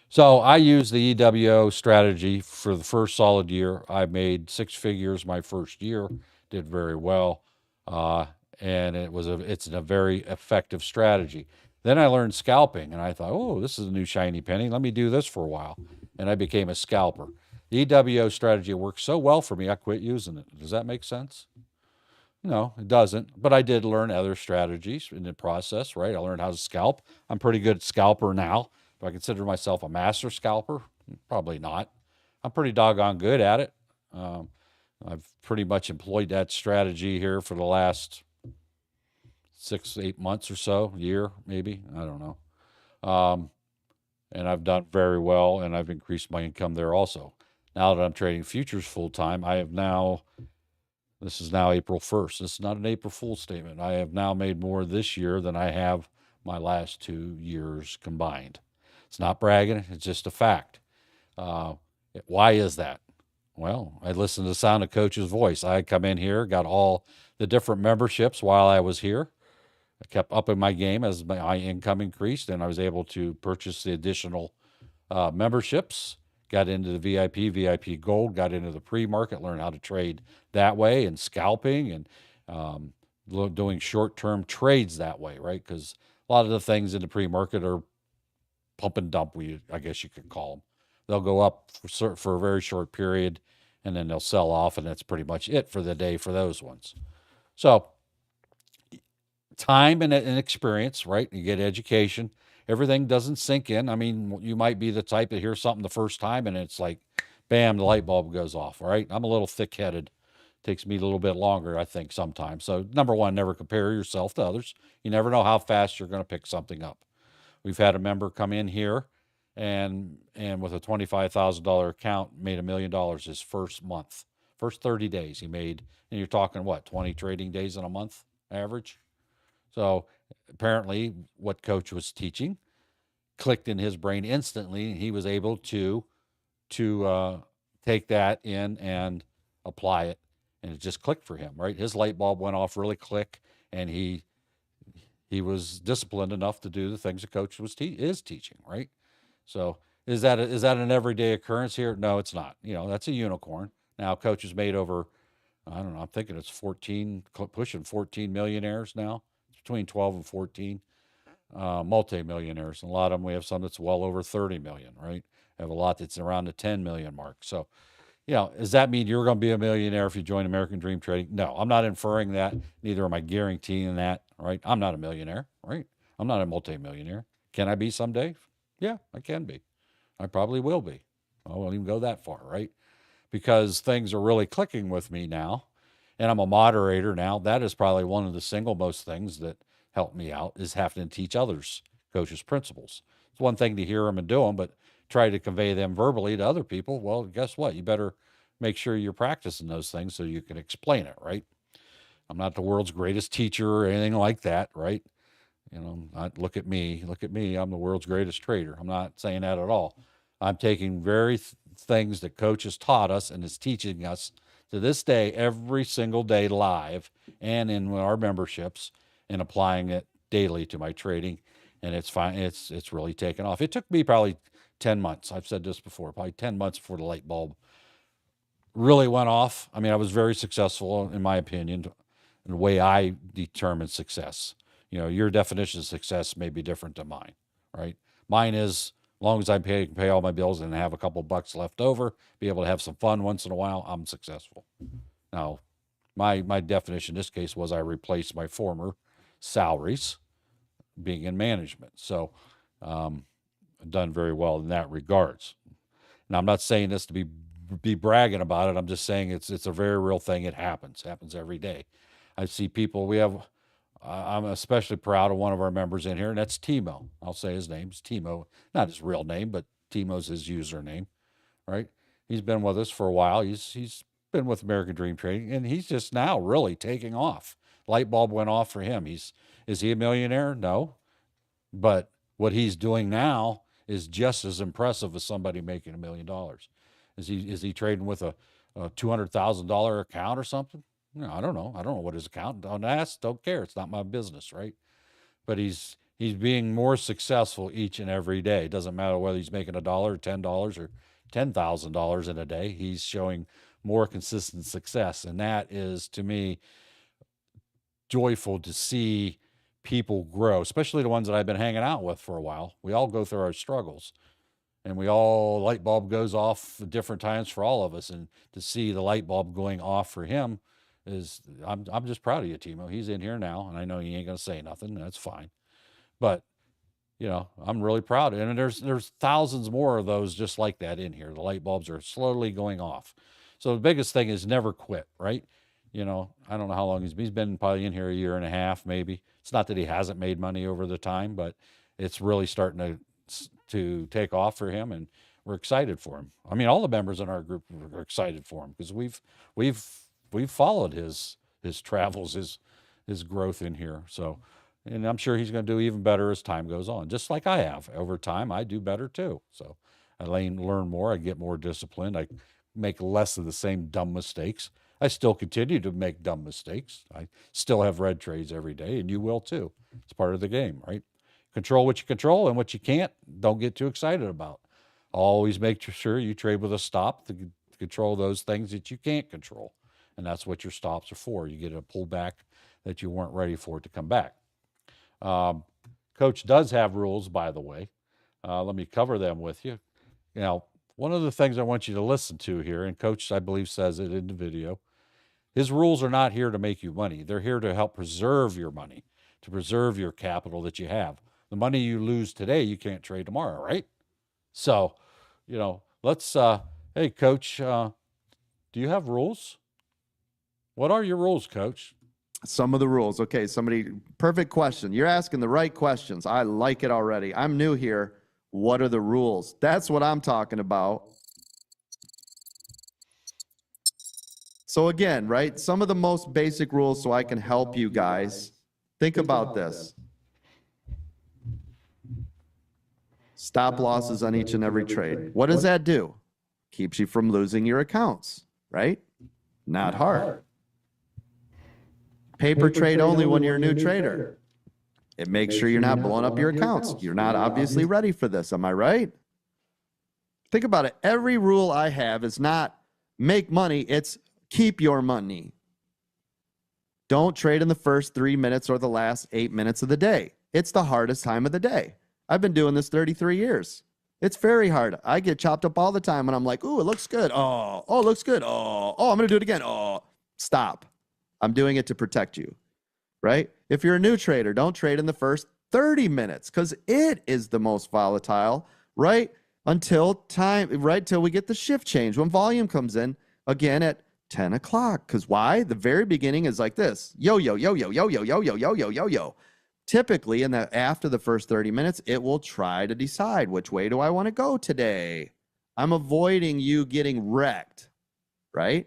B: so I used the EWO strategy for the first solid year. I made 6 figures my first year, did very well, uh, and it's a very effective strategy. Then I learned scalping, and I thought, oh, this is a new shiny penny. Let me do this for a while, and I became a scalper. The EWO strategy worked so well for me, I quit using it. Does that make sense? No, it doesn't. But I did learn other strategies in the process, right? I learned how to scalp. I'm pretty good at scalper now. Do I consider myself a master scalper? Probably not. I'm pretty doggone good at it. Um, I've pretty much employed that strategy here for the last 6, 8 months or so, year maybe. I don't know. Um, and I've done very well, and I've increased my income there also. Now that I'm trading futures full time, I have now this is now April 1st. This is not an April Fool's statement. I have now made more this year than I have my last 2 years combined. It's not bragging, it's just a fact. Uh, why is that? Well, I listened to the sound of Coach's voice. I come in here, got all the different memberships while I was here. I kept upping my game as my income increased, and I was able to purchase the additional memberships. Got into the VIP Gold, got into the pre-market, learned how to trade that way and scalping and um, doing short-term trades that way, right? Because a lot of the things in the pre-market are pump and dump, I guess you could call them. They'll go up for a very short period, and then they'll sell off, and that's pretty much it for the day for those ones. So time and experience, right? You get education. Everything doesn't sink in. I mean, you might be the type to hear something the first time and it's like, bam, the light bulb goes off, right? I'm a little thick headed. Takes me a little bit longer, I think, sometimes. So, number one, never compare yourself to others. You never know how fast you're going to pick something up. We've had a member come in here and with a $25,000 account made $1 million his first month. First 30 days he made, and you're talking what, 20 trading days in a month average? So apparently, what Coach was teaching clicked in his brain instantly, and he was able to take that in and apply it, and it just clicked for him. Right, his light bulb went off really quick, and he was disciplined enough to do the things that Coach is teaching. Right, so is that an everyday occurrence here? No, it's not. That's a unicorn. Now, Coach has made over, I don't know, I'm thinking it's 14, pushing 14 millionaires now. Between 12 and 14 multi-millionaires. And a lot of them, we have some that's well over 30 million, right? We have a lot that's around the 10 million mark. So, does that mean you're going to be a millionaire if you join American Dream Trading? No, I'm not inferring that. Neither am I guaranteeing that, right? I'm not a millionaire, right? I'm not a multi-millionaire. Can I be someday? Yeah, I can be. I probably will be. I won't even go that far, right? Because things are really clicking with me now, and I'm a moderator now. That is probably one of the single most things that help me out is having to teach others Coach's principles. It's one thing to hear them and do them, but try to convey them verbally to other people. Well, guess what? You better make sure you're practicing those things so you can explain it, right? I'm not the world's greatest teacher or anything like that, right? Look at me. Look at me. I'm the world's greatest trader. I'm not saying that at all. I'm taking very things that Coach has taught us and is teaching us to this day, every single day live and in our memberships, and applying it daily to my trading. And it's fine. It's really taken off. It took me probably 10 months. I've said this before, probably 10 months before the light bulb really went off. I mean, I was very successful in my opinion in the way I determine success. your definition of success may be different than mine, right? Mine is, as long as I can pay all my bills and have a couple bucks left over, be able to have some fun once in a while, I'm successful. Now, my definition in this case was I replaced my former salaries being in management. So, done very well in that regards. Now, I'm not saying this to be bragging about it. I'm just saying it's a very real thing. It happens every day. I see people. I'm especially proud of one of our members in here, and that's Timo. I'll say his name. It's Timo, not his real name, but Timo's his username, right? He's been with us for a while. He's been with American Dream Trading, and he's just now really taking off. Light bulb went off for him. Is he a millionaire? No, but what he's doing now is just as impressive as somebody making $1 million. Is he trading with a $200,000 account or something? No, I don't know. I don't know what his account. Don't ask. Don't care. It's not my business, right? But he's being more successful each and every day. It doesn't matter whether he's making $1 or $10 or $10,000 in a day. He's showing more consistent success, and that is, to me, joyful to see people grow, especially the ones that I've been hanging out with for a while. We all go through our struggles, and light bulb goes off at different times for all of us. And to see the light bulb going off for him I'm just proud of you, Timo. He's in here now, and I know he ain't gonna say nothing. That's fine, but I'm really proud. And there's thousands more of those just like that in here. The light bulbs are slowly going off. So the biggest thing is never quit, right? I don't know how long he's been probably in here a year and a half, maybe. It's not that he hasn't made money over the time, but it's really starting to take off for him, and we're excited for him. I mean, all the members in our group are excited for him because we've followed his travels, his growth in here. So, and I'm sure he's going to do even better as time goes on, just like I have. Over time, I do better too. So I learn more. I get more disciplined. I make less of the same dumb mistakes. I still continue to make dumb mistakes. I still have red trades every day, and you will too. It's part of the game, right? Control what you control, and what you can't, don't get too excited about. Always make sure you trade with a stop to control those things that you can't control. And that's what your stops are for. You get a pullback that you weren't ready for it to come back. Coach does have rules, by the way. Let me cover them with you. One of the things I want you to listen to here, and Coach, I believe, says it in the video, his rules are not here to make you money. They're here to help preserve your money, to preserve your capital that you have. The money you lose today, you can't trade tomorrow, right? So, let's, hey, Coach, do you have rules? What are your rules, Coach?
C: Some of the rules. Okay, perfect question. You're asking the right questions. I like it already. I'm new here. What are the rules? That's what I'm talking about. So again, right, some of the most basic rules so I can help you guys. Think about this. Stop losses on each and every trade. What does that do? Keeps you from losing your accounts, right? Not hard. Paper trade only when you're a new trader. It makes sure you're not blowing up your accounts. You're not obviously ready for this. Am I right? Think about it. Every rule I have is not make money. It's keep your money. Don't trade in the first 3 minutes or the last 8 minutes of the day. It's the hardest time of the day. I've been doing this 33 years. It's very hard. I get chopped up all the time and I'm like, ooh, it looks good. Oh, it looks good. Oh, I'm going to do it again. Oh, stop. I'm doing it to protect you, right? If you're a new trader, don't trade in the first 30 minutes because it is the most volatile, right? Until we get the shift change when volume comes in again at 10 o'clock. Because why? The very beginning is like this. Yo, yo, yo, yo, yo, yo, yo, yo, yo, yo, yo, yo. Typically, after the first 30 minutes, it will try to decide which way do I want to go today. I'm avoiding you getting wrecked, right?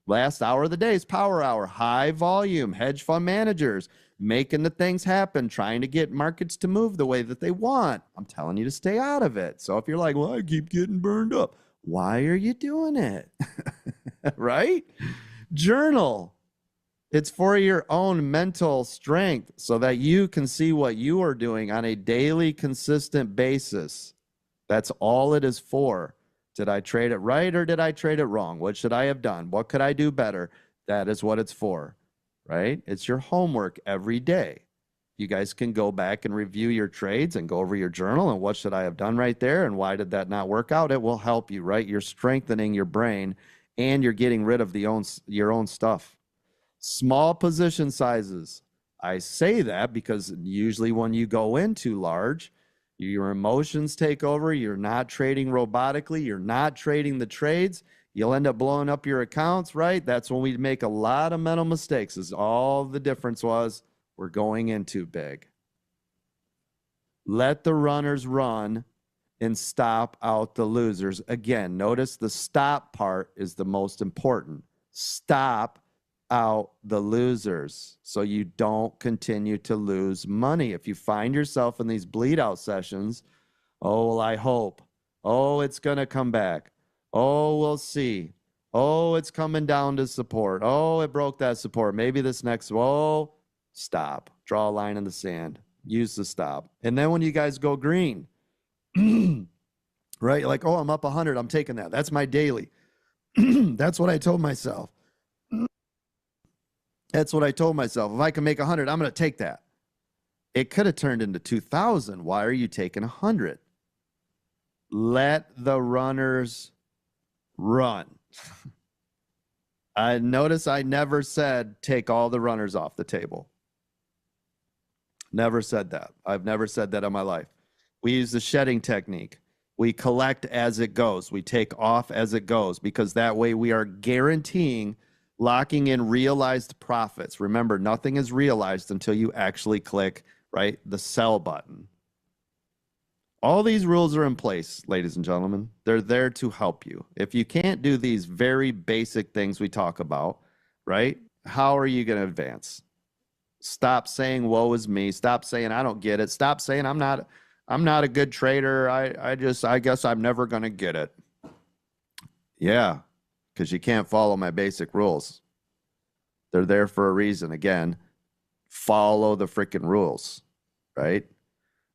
C: Last hour of the day is power hour, high volume, hedge fund managers making the things happen, trying to get markets to move the way that they want. I'm telling you to stay out of it. So if you're like, well, I keep getting burned up, why are you doing it? Right? Journal. It's for your own mental strength so that you can see what you are doing on a daily, consistent basis. That's all it is for. Did I trade it right or did I trade it wrong? What should I have done? What could I do better? That is what it's for, right? It's your homework every day. You guys can go back and review your trades and go over your journal and what should I have done right there and why did that not work out? It will help you, right? You're strengthening your brain and you're getting rid of your own stuff. Small position sizes. I say that because usually when you go into large, your emotions take over. You're not trading robotically. You're not trading the trades. You'll end up blowing up your accounts, right? That's when we make a lot of mental mistakes, is all the difference was we're going in too big. Let the runners run and stop out the losers. Again, notice the stop part is the most important. Stop out the losers so you don't continue to lose money. If you find yourself in these bleed out sessions, oh, well, I hope. Oh, it's going to come back. Oh, we'll see. Oh, it's coming down to support. Oh, it broke that support. Maybe this next, oh, stop. Draw a line in the sand. Use the stop. And then when you guys go green, right? You're like, oh, I'm up 100. I'm taking that. That's my daily. That's what I told myself. That's what I told myself. If I can make 100, I'm going to take that. It could have turned into 2,000. Why are you taking 100? Let the runners run. I notice I never said take all the runners off the table. Never said that. I've never said that in my life. We use the shedding technique. We collect as it goes. We take off as it goes because that way we are guaranteeing locking in realized profits. Remember, nothing is realized until you actually click, right, the sell button. All these rules are in place, ladies and gentlemen. They're there to help you. If you can't do these very basic things we talk about, right, how are you going to advance? Stop saying, woe is me. Stop saying, I don't get it. Stop saying, I'm not a good trader. I guess I'm never going to get it. Yeah, because you can't follow my basic rules. They're there for a reason. Again, follow the freaking rules, right?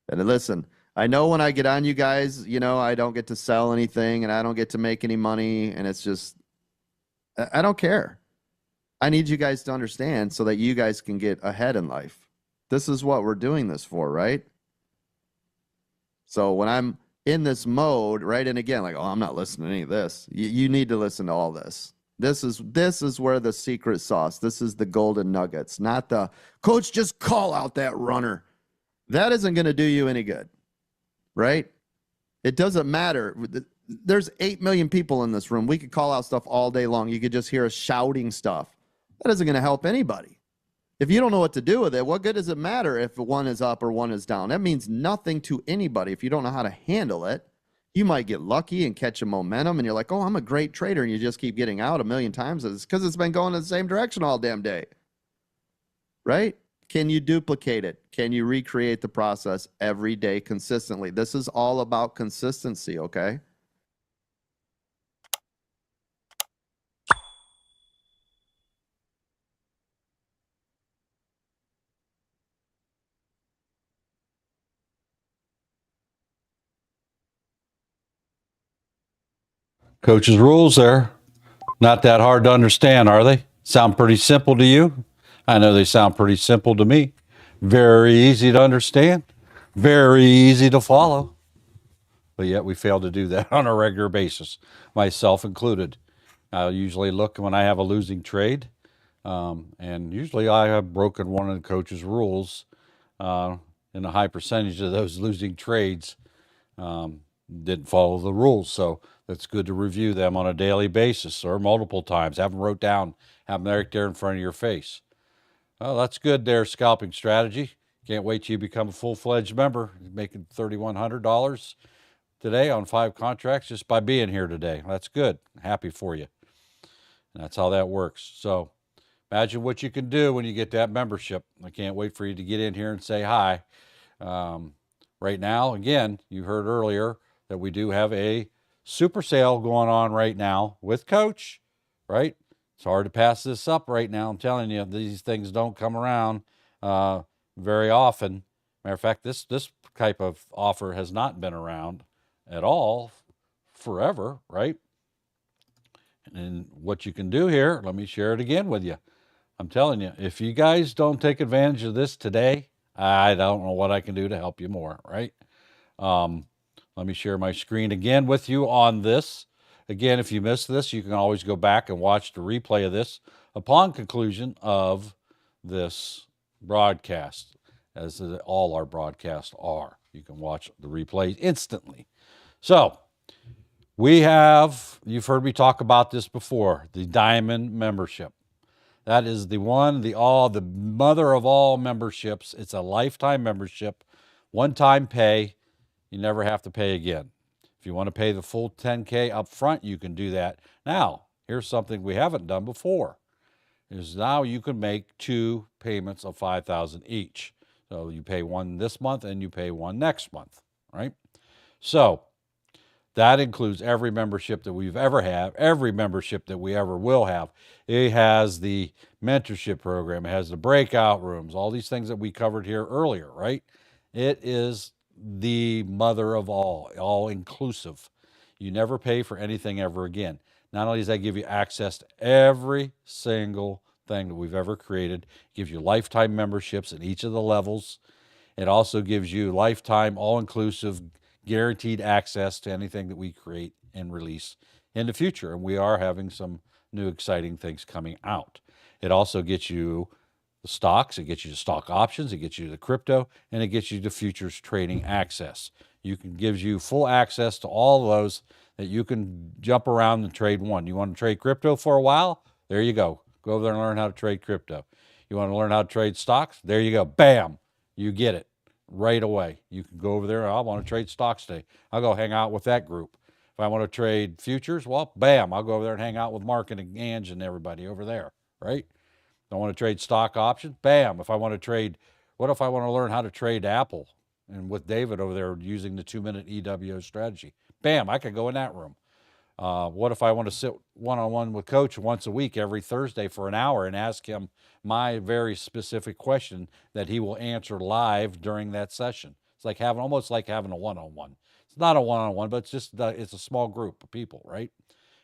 C: And listen, I know when I get on you guys, I don't get to sell anything and I don't get to make any money. And it's just, I don't care. I need you guys to understand so that you guys can get ahead in life. This is what we're doing this for, right? So when I'm in this mode, right, and again, like, oh, I'm not listening to any of this. You need to listen to all this. This is where the secret sauce, this is the golden nuggets, not the, coach, just call out that runner. That isn't going to do you any good, right? It doesn't matter. There's 8 million people in this room. We could call out stuff all day long. You could just hear us shouting stuff. That isn't going to help anybody. If you don't know what to do with it, what good does it matter if one is up or one is down? That means nothing to anybody if you don't know how to handle it. You might get lucky and catch a momentum and you're like, oh, I'm a great trader, and you just keep getting out a million times. It's because it's been going in the same direction all damn day, right? Can you duplicate it? Can you recreate the process every day consistently? This is all about consistency, okay?
B: Coach's rules there. Not that hard to understand, are they? Sound pretty simple to you? I know they sound pretty simple to me. Very easy to understand. Very easy to follow. But yet we fail to do that on a regular basis, myself included. I usually look when I have a losing trade, and usually I have broken one of the coach's rules in a high percentage of those losing trades. Didn't follow the rules. So it's good to review them on a daily basis or multiple times. Have them wrote down, have them right there in front of your face. Well, that's good there, scalping strategy. Can't wait till you become a full-fledged member. You're making $3,100 today on 5 contracts just by being here today. That's good. Happy for you. And that's how that works. So imagine what you can do when you get that membership. I can't wait for you to get in here and say hi. Right now, again, you heard earlier that we do have a super sale going on right now with Coach, right? It's hard to pass this up right now. I'm telling you, these things don't come around very often. Matter of fact, this type of offer has not been around at all forever, right? And what you can do here, let me share it again with you. I'm telling you, if you guys don't take advantage of this today, I don't know what I can do to help you more, right? Let me share my screen again with you on this. Again, if you missed this, you can always go back and watch the replay of this upon conclusion of this broadcast, as all our broadcasts are. You can watch the replay instantly. So, you've heard me talk about this before, the Diamond membership. That is the mother of all memberships. It's a lifetime membership, one-time pay. You never have to pay again. If you want to pay the full 10K up front, you can do that. Now, here's something we haven't done before. Is now you can make 2 payments of $5,000 each. So you pay one this month and you pay one next month, right? So that includes every membership that we've ever had, every membership that we ever will have. It has the mentorship program, it has the breakout rooms, all these things that we covered here earlier, right? It is the mother of all inclusive. You never pay for anything ever again. Not only does that give you access to every single thing that we've ever created, it gives you lifetime memberships at each of the levels. It also gives you lifetime, all-inclusive, guaranteed access to anything that we create and release in the future. And we are having some new exciting things coming out. It also gets you the stocks, it gets you the stock options, it gets you the crypto, and it gets you the futures trading access. Gives you full access to all those that you can jump around and trade one. You want to trade crypto for a while? There you go. Go over there and learn how to trade crypto. You want to learn how to trade stocks? There you go. Bam. You get it right away. You can go over there. I want to trade stocks today. I'll go hang out with that group. If I want to trade futures, well, bam, I'll go over there and hang out with Mark and Ange and everybody over there, right? If I want to trade stock options, bam. What if I want to learn how to trade Apple and with David over there using the 2-minute EWO strategy? Bam, I could go in that room. What if I want to sit one-on-one with Coach once a week every Thursday for an hour and ask him my very specific question that he will answer live during that session? It's like almost like having a one-on-one. It's not a one-on-one, but it's a small group of people, right?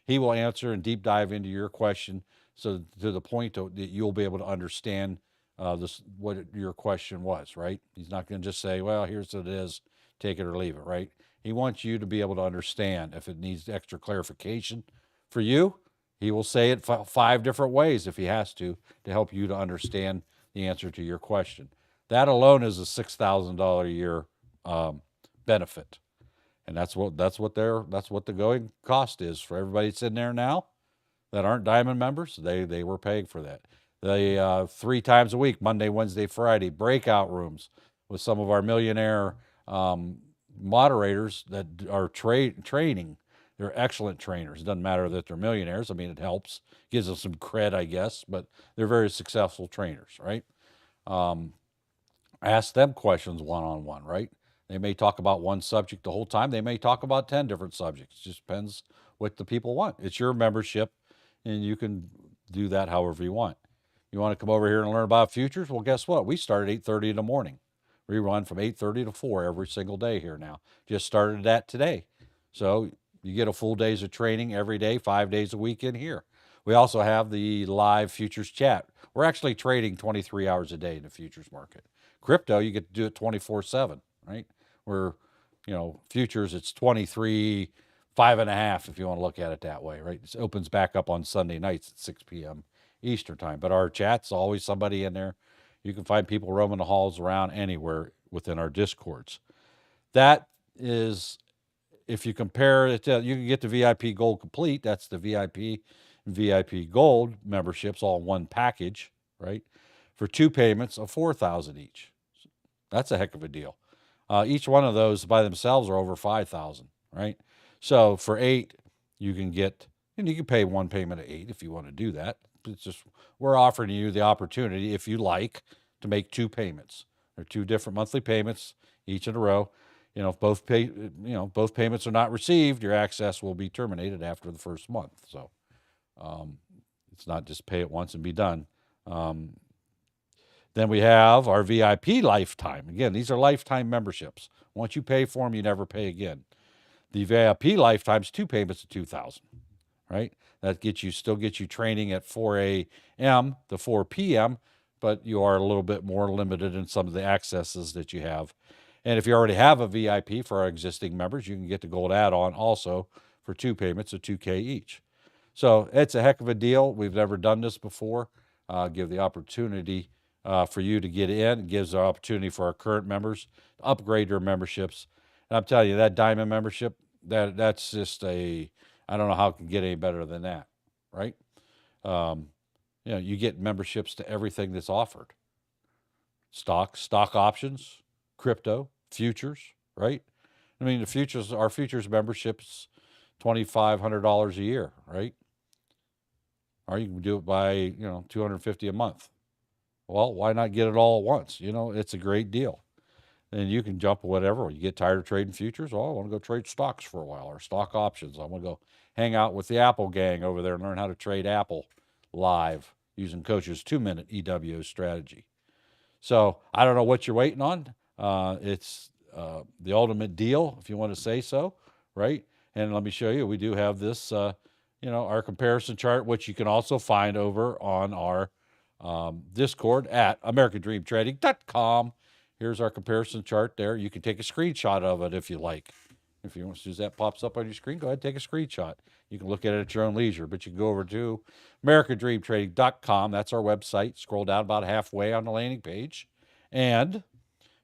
B: He will answer and deep dive into your question, so to the point that you'll be able to understand what your question was, right? He's not going to just say, well, here's what it is, take it or leave it, right? He wants you to be able to understand. If it needs extra clarification for you, he will say it 5 different ways if he has to help you to understand the answer to your question. That alone is a $6,000 a year benefit, and that's what the going cost is for everybody that's in there now that aren't Diamond members. They were paying for that. They 3 times a week, Monday, Wednesday, Friday, breakout rooms with some of our millionaire moderators that are training. They're excellent trainers. It doesn't matter that they're millionaires. I mean, it helps, gives them some cred, I guess, but they're very successful trainers, right? Ask them questions one-on-one, right? They may talk about one subject the whole time. They may talk about 10 different subjects. It just depends what the people want. It's your membership, and you can do that however you want. You want to come over here and learn about futures? Well, guess what? We start at 8:30 in the morning. We run from 8:30 to 4 every single day here now. Just started that today. So you get a full days of training every day, 5 days a week in here. We also have the live futures chat. We're actually trading 23 hours a day in the futures market. Crypto, you get to do it 24/7, right? Futures, it's 23, 5.5 if you want to look at it that way, right? It opens back up on Sunday nights at 6 p.m. Eastern time. But our chat's always somebody in there. You can find people roaming the halls around anywhere within our discords. That is, if you compare it to, you can get the VIP Gold Complete. That's the VIP and VIP Gold memberships all in one package, right? For 2 payments of $4,000 each. That's a heck of a deal. Each one of those by themselves are over $5,000, right? So for 8, you can pay one payment of 8 if you want to do that. It's just, we're offering you the opportunity, if you like, to make 2 payments. They're 2 different monthly payments, each in a row. If both payments are not received, your access will be terminated after the first month. So it's not just pay it once and be done. Then we have our VIP lifetime. Again, these are lifetime memberships. Once you pay for them, you never pay again. The VIP lifetime's 2 payments of $2,000, right? That still gets you training at 4 a.m. to 4 p.m. but you are a little bit more limited in some of the accesses that you have. And if you already have a VIP for our existing members, you can get the gold add-on also for 2 payments of $2K each. So it's a heck of a deal. We've never done this before. Give the opportunity for you to get in. It gives the opportunity for our current members to upgrade their memberships. And I'm telling you, that diamond membership, that's just I don't know how it can get any better than that, right? You get memberships to everything that's offered. Stock options, crypto, futures, right? I mean, our futures membership's $2,500 a year, right? Or you can do it by, $250 a month. Well, why not get it all at once? It's a great deal. And you can jump whatever. You get tired of trading futures. Oh, I want to go trade stocks for a while, or stock options. I want to go hang out with the Apple gang over there and learn how to trade Apple live using Coach's 2-minute EWO strategy. So I don't know what you're waiting on. It's the ultimate deal, if you want to say so, right? And let me show you. We do have this, our comparison chart, which you can also find over on our Discord at AmericanDreamTrading.com. Here's our comparison chart there. You can take a screenshot of it if you like. If you want to see that pops up on your screen, go ahead and take a screenshot. You can look at it at your own leisure, but you can go over to AmericanDreamTrading.com. That's our website. Scroll down about halfway on the landing page, and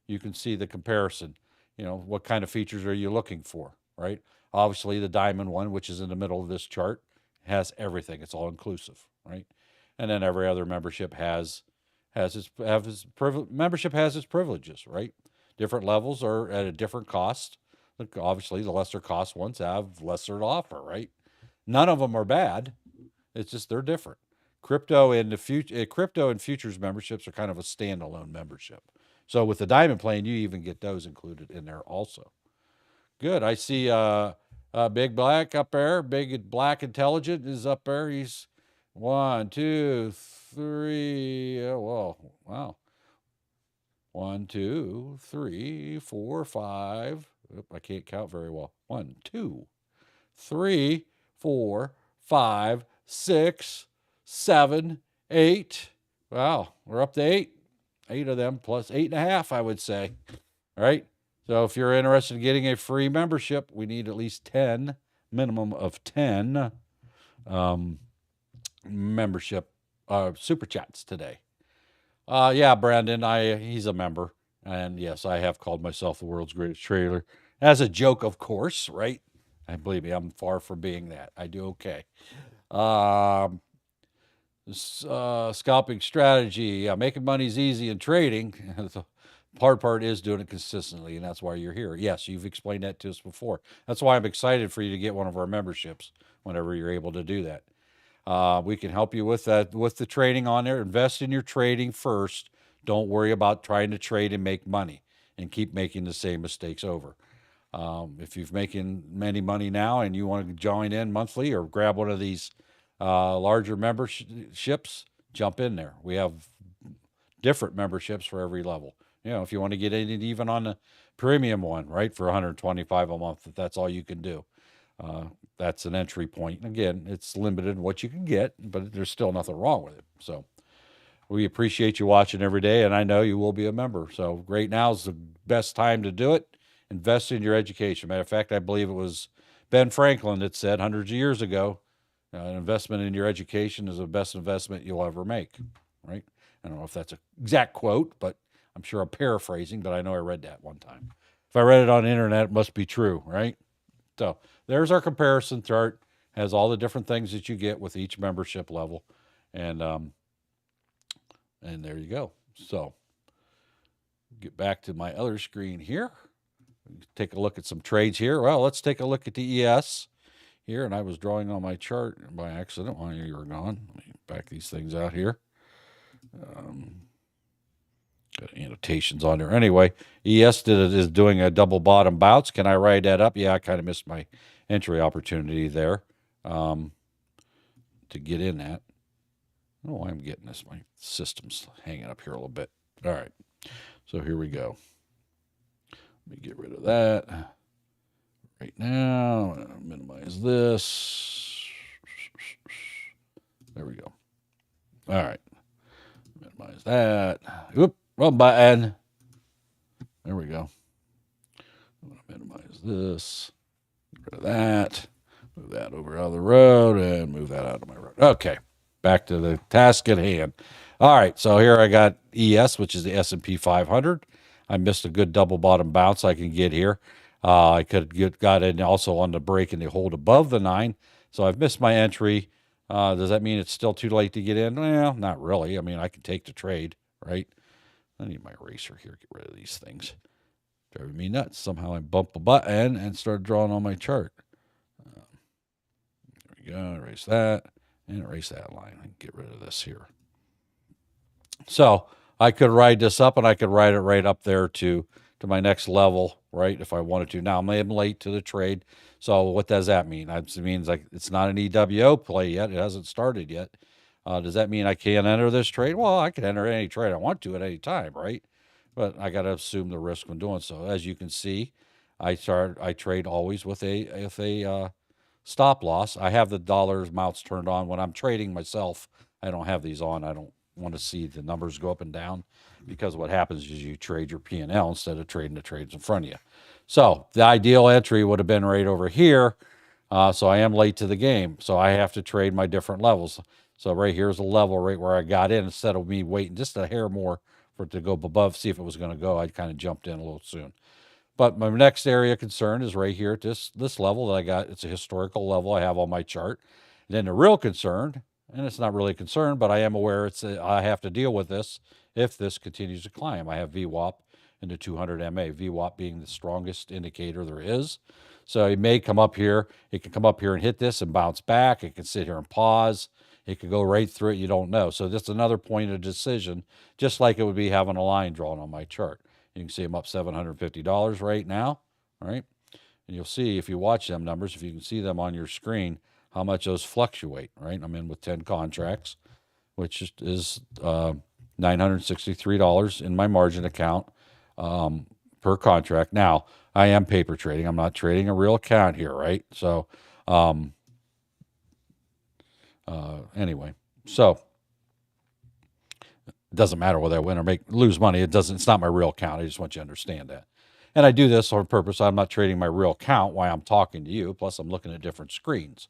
B: you can see the comparison. What kind of features are you looking for, right? Obviously, the diamond one, which is in the middle of this chart, has everything. It's all inclusive, right? And then every other membership has its privileges, right? Different levels are at a different cost. Look, obviously, the lesser cost ones have lesser to offer, right? None of them are bad. It's just they're different. Crypto and futures memberships are kind of a standalone membership. So with the diamond plan, you even get those included in there also. Good. I see Big Black up there. Big Black Intelligent is up there. He's 1, 2, 3. Oh, whoa. Wow. 1, 2, 3, 4, 5. Oop, I can't count very well. 1, 2, 3, 4, 5, 6, 7, 8. Wow, we're up to 8. 8 of them plus 8.5, I would say. All right. So if you're interested in getting a free membership, we need at least 10, minimum of 10 membership super chats today. Yeah, Brandon, he's a member. And yes, I have called myself the world's greatest trader as a joke, of course, right? And believe me, I'm far from being that. I do okay. Scalping strategy, making money's easy in trading. The hard part is doing it consistently, and that's why you're here. Yes, you've explained that to us before. That's why I'm excited for you to get one of our memberships whenever you're able to do that. We can help you with that, with the trading on there. Invest in your trading first. Don't worry about trying to trade and make money and keep making the same mistakes over. If you're making many money now and you want to join in monthly or grab one of these larger memberships, jump in there. We have different memberships for every level. If you want to get in even on the premium one, right, for $125 a month, if that's all you can do. That's an entry point. Again, it's limited in what you can get, but there's still nothing wrong with it. So we appreciate you watching every day, and I know you will be a member. So right now is the best time to do it. Invest in your education. Matter of fact, I believe it was Ben Franklin that said hundreds of years ago, an investment in your education is the best investment you'll ever make, right? I don't know if that's an exact quote, but I'm sure I'm paraphrasing, but I know I read that one time. If I read it on the internet, it must be true, right? So there's our comparison chart. Has all the different things that you get with each membership level, and there you go. So get back to my other screen here. Take a look at some trades here. Well, let's take a look at the ES here, and I was drawing on my chart by accident while you were gone. Let me back these things out here. Got annotations on there. Anyway, ES is doing a double bottom bounce. Can I ride that up? Yeah, I kind of missed my entry opportunity there to get in that. Oh, I'm getting this. My system's hanging up here a little bit. All right. So here we go. Let me get rid of that. Right now, minimize this. There we go. All right. Minimize There's that. Oop, wrong button. There we go. I'm going to minimize this. Get rid of that. Move that over out of the road and move that out of my road. Okay, back to the task at hand. All right, so here I got ES, which is the S&P 500. I missed a good double bottom bounce I can get here. I could have got in also on the break and the hold above the 9. So I've missed my entry. Does that mean it's still too late to get in? Well, not really. I mean, I can take the trade, right? I need my eraser here. Get rid of these things. Driving me nuts. Somehow I bump a button and start drawing on my chart. There we go. Erase that and erase that line and get rid of this here. So I could ride this up and I could ride it right up there to my next level, right? If I wanted to. Now I'm late to the trade. So what does that mean? It means like it's not an EWO play yet. It hasn't started yet. Does that mean I can't enter this trade? Well, I can enter any trade I want to at any time, right? But I got to assume the risk when doing so. As you can see, I trade always with a stop loss. I have the dollars amounts turned on when I'm trading myself. I don't have these on. I don't want to see the numbers go up and down because what happens is you trade your P&L instead of trading the trades in front of you. So the ideal entry would have been right over here. So I am late to the game. So I have to trade my different levels. So right here's a level right where I got in. Instead of me waiting just a hair more for it to go above, see if it was going to go, I kind of jumped in a little soon. But my next area of concern is right here at this level that I got. It's a historical level I have on my chart. And then the real concern, and it's not really a concern, but I am aware I have to deal with this if this continues to climb. I have VWAP in the 200 MA, VWAP being the strongest indicator there is. So it may come up here. It can come up here and hit this and bounce back. It can sit here and pause. It could go right through it. You don't know. So this is another point of decision, just like it would be having a line drawn on my chart. You can see I'm up $750 right now, right? And you'll see if you watch them numbers, if you can see them on your screen, how much those fluctuate, right? I'm in with 10 contracts, which is $963 in my margin account per contract. Now, I am paper trading. I'm not trading a real account here, right? So, anyway, so it doesn't matter whether I win or lose money. It's not my real account. I just want you to understand that. And I do this on purpose. I'm not trading my real account while I'm talking to you. Plus, I'm looking at different screens.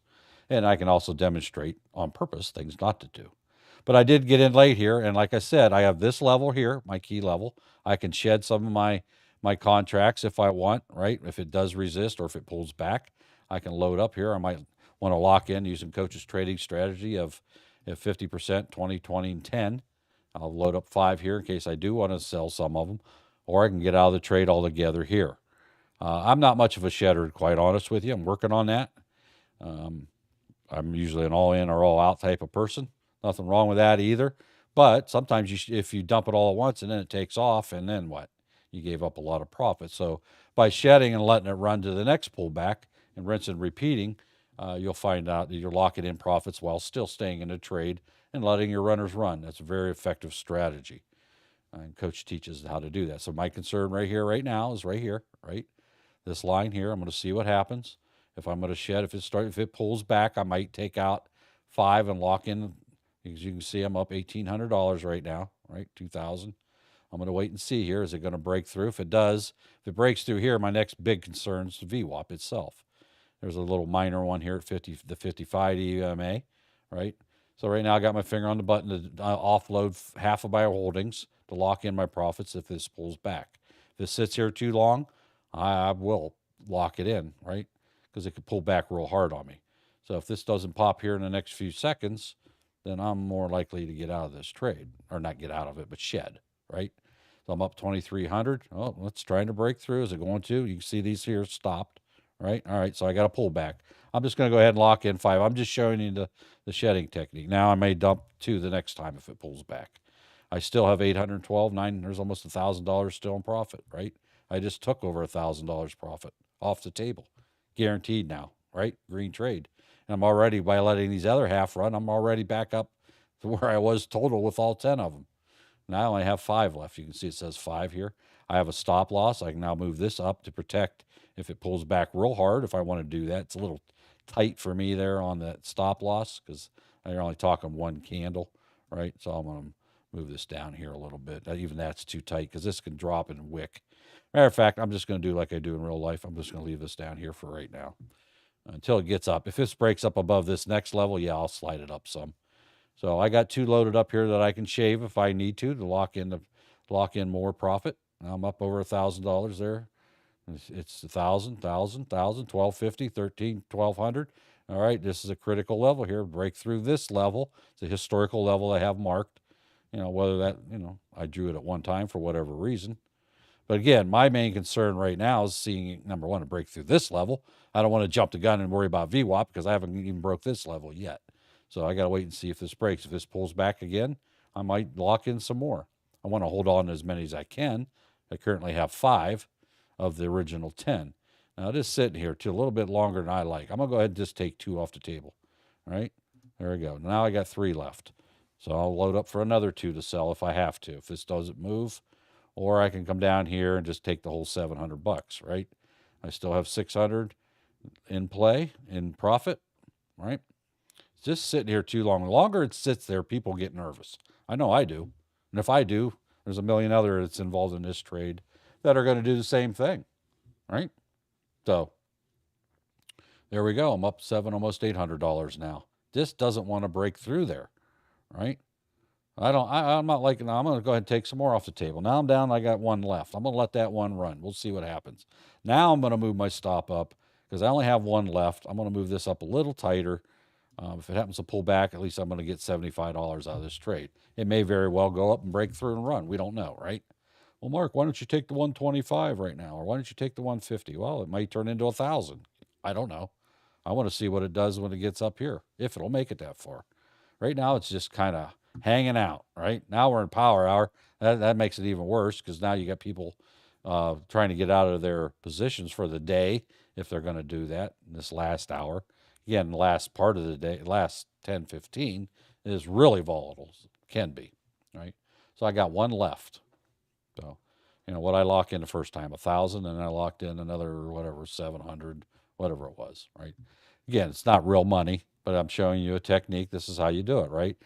B: And I can also demonstrate on purpose things not to do. But I did get in late here. And like I said, I have this level here, my key level. I can shed some of my contracts if I want, right? If it does resist or if it pulls back, I can load up here. I might want to lock in using Coach's trading strategy of 50%, 20, 20, and 10. I'll load up 5 here in case I do want to sell some of them, or I can get out of the trade altogether here. I'm not much of a shedder, quite honest with you. I'm working on that. I'm usually an all in or all out type of person. Nothing wrong with that either. But sometimes if you dump it all at once and then it takes off, and then what? You gave up a lot of profit. So by shedding and letting it run to the next pullback and rinse and repeating, you'll find out that you're locking in profits while still staying in the trade and letting your runners run. That's a very effective strategy. And Coach teaches how to do that. So my concern right here, right now, is right here, right? This line here. I'm going to see what happens. If I'm going to shed, if it pulls back, I might take out 5 and lock in. As you can see, I'm up $1,800 right now, right? 2,000. I'm going to wait and see here. Is it going to break through? If it does, if it breaks through here, my next big concern is the VWAP itself. There's a little minor one here at the 55 EMA, right? So right now I got my finger on the button to offload half of my holdings to lock in my profits if this pulls back. If this sits here too long, I will lock it in, right? Because it could pull back real hard on me. So if this doesn't pop here in the next few seconds, then I'm more likely to get out of this trade, or not get out of it, but shed, right? So I'm up 2,300. Oh, it's trying to break through. Is it going to? You can see these here stopped, right? All right, so I got a pullback. I'm just going to go ahead and lock in 5. I'm just showing you the shedding technique. Now I may dump 2 the next time if it pulls back. I still have 812, there's almost $1,000 still in profit, right? I just took over $1,000 profit off the table, guaranteed now, right? Green trade. And I'm already, by letting these other half run, I'm already back up to where I was total with all 10 of them. Now I only have 5 left. You can see it says 5 here. I have a stop loss. I can now move this up to protect if it pulls back real hard, if I want to do that. It's a little tight for me there on that stop loss because I'm only talking 1 candle, right? So I'm going to move this down here a little bit. Even that's too tight because this can drop and wick. Matter of fact, I'm just going to do like I do in real life. I'm just going to leave this down here for right now until it gets up. If this breaks up above this next level, yeah, I'll slide it up some. So I got 2 loaded up here that I can shave if I need to lock in more profit. I'm up over $1,000 there. It's 1,000, 1,250, 13, 1,200. All right, this is a critical level here. Break through this level. It's a historical level I have marked. Whether that, I drew it at one time for whatever reason. But again, my main concern right now is seeing, number one, to break through this level. I don't want to jump the gun and worry about VWAP because I haven't even broke this level yet. So I got to wait and see if this breaks. If this pulls back again, I might lock in some more. I want to hold on to as many as I can. I currently have 5 of the original 10. Now it is sitting here a little bit longer than I like. I'm going to go ahead and just take 2 off the table. All right, there we go. Now I got 3 left. So I'll load up for another 2 to sell if I have to, if this doesn't move. Or I can come down here and just take the whole $700, right? I still have 600 in play, in profit, right? It's just sitting here too long. The longer it sits there, people get nervous. I know I do. And if I do, there's a million others that's involved in this trade that are going to do the same thing, right? So there we go. I'm up almost $800 now. This doesn't want to break through there, right? I'm not liking that. I'm going to go ahead and take some more off the table. Now I'm down. I got 1 left. I'm going to let that one run. We'll see what happens. Now I'm going to move my stop up because I only have 1 left. I'm going to move this up a little tighter. If it happens to pull back, at least I'm going to get $75 out of this trade. It may very well go up and break through and run. We don't know, right? Well, Mark, why don't you take the 125 right now? Or why don't you take the 150? Well, it might turn into 1,000. I don't know. I want to see what it does when it gets up here, if it'll make it that far. Right now, it's just kind of hanging out, right? Now we're in power hour. That makes it even worse because now you got people trying to get out of their positions for the day if they're going to do that in this last hour. Again, the last part of the day, last 10, 15 is really volatile. Can be, right? So I got 1 left. So, what I lock in the first time, 1,000, and I locked in another, 700, whatever it was, right? Again, it's not real money, but I'm showing you a technique. This is how you do it, right?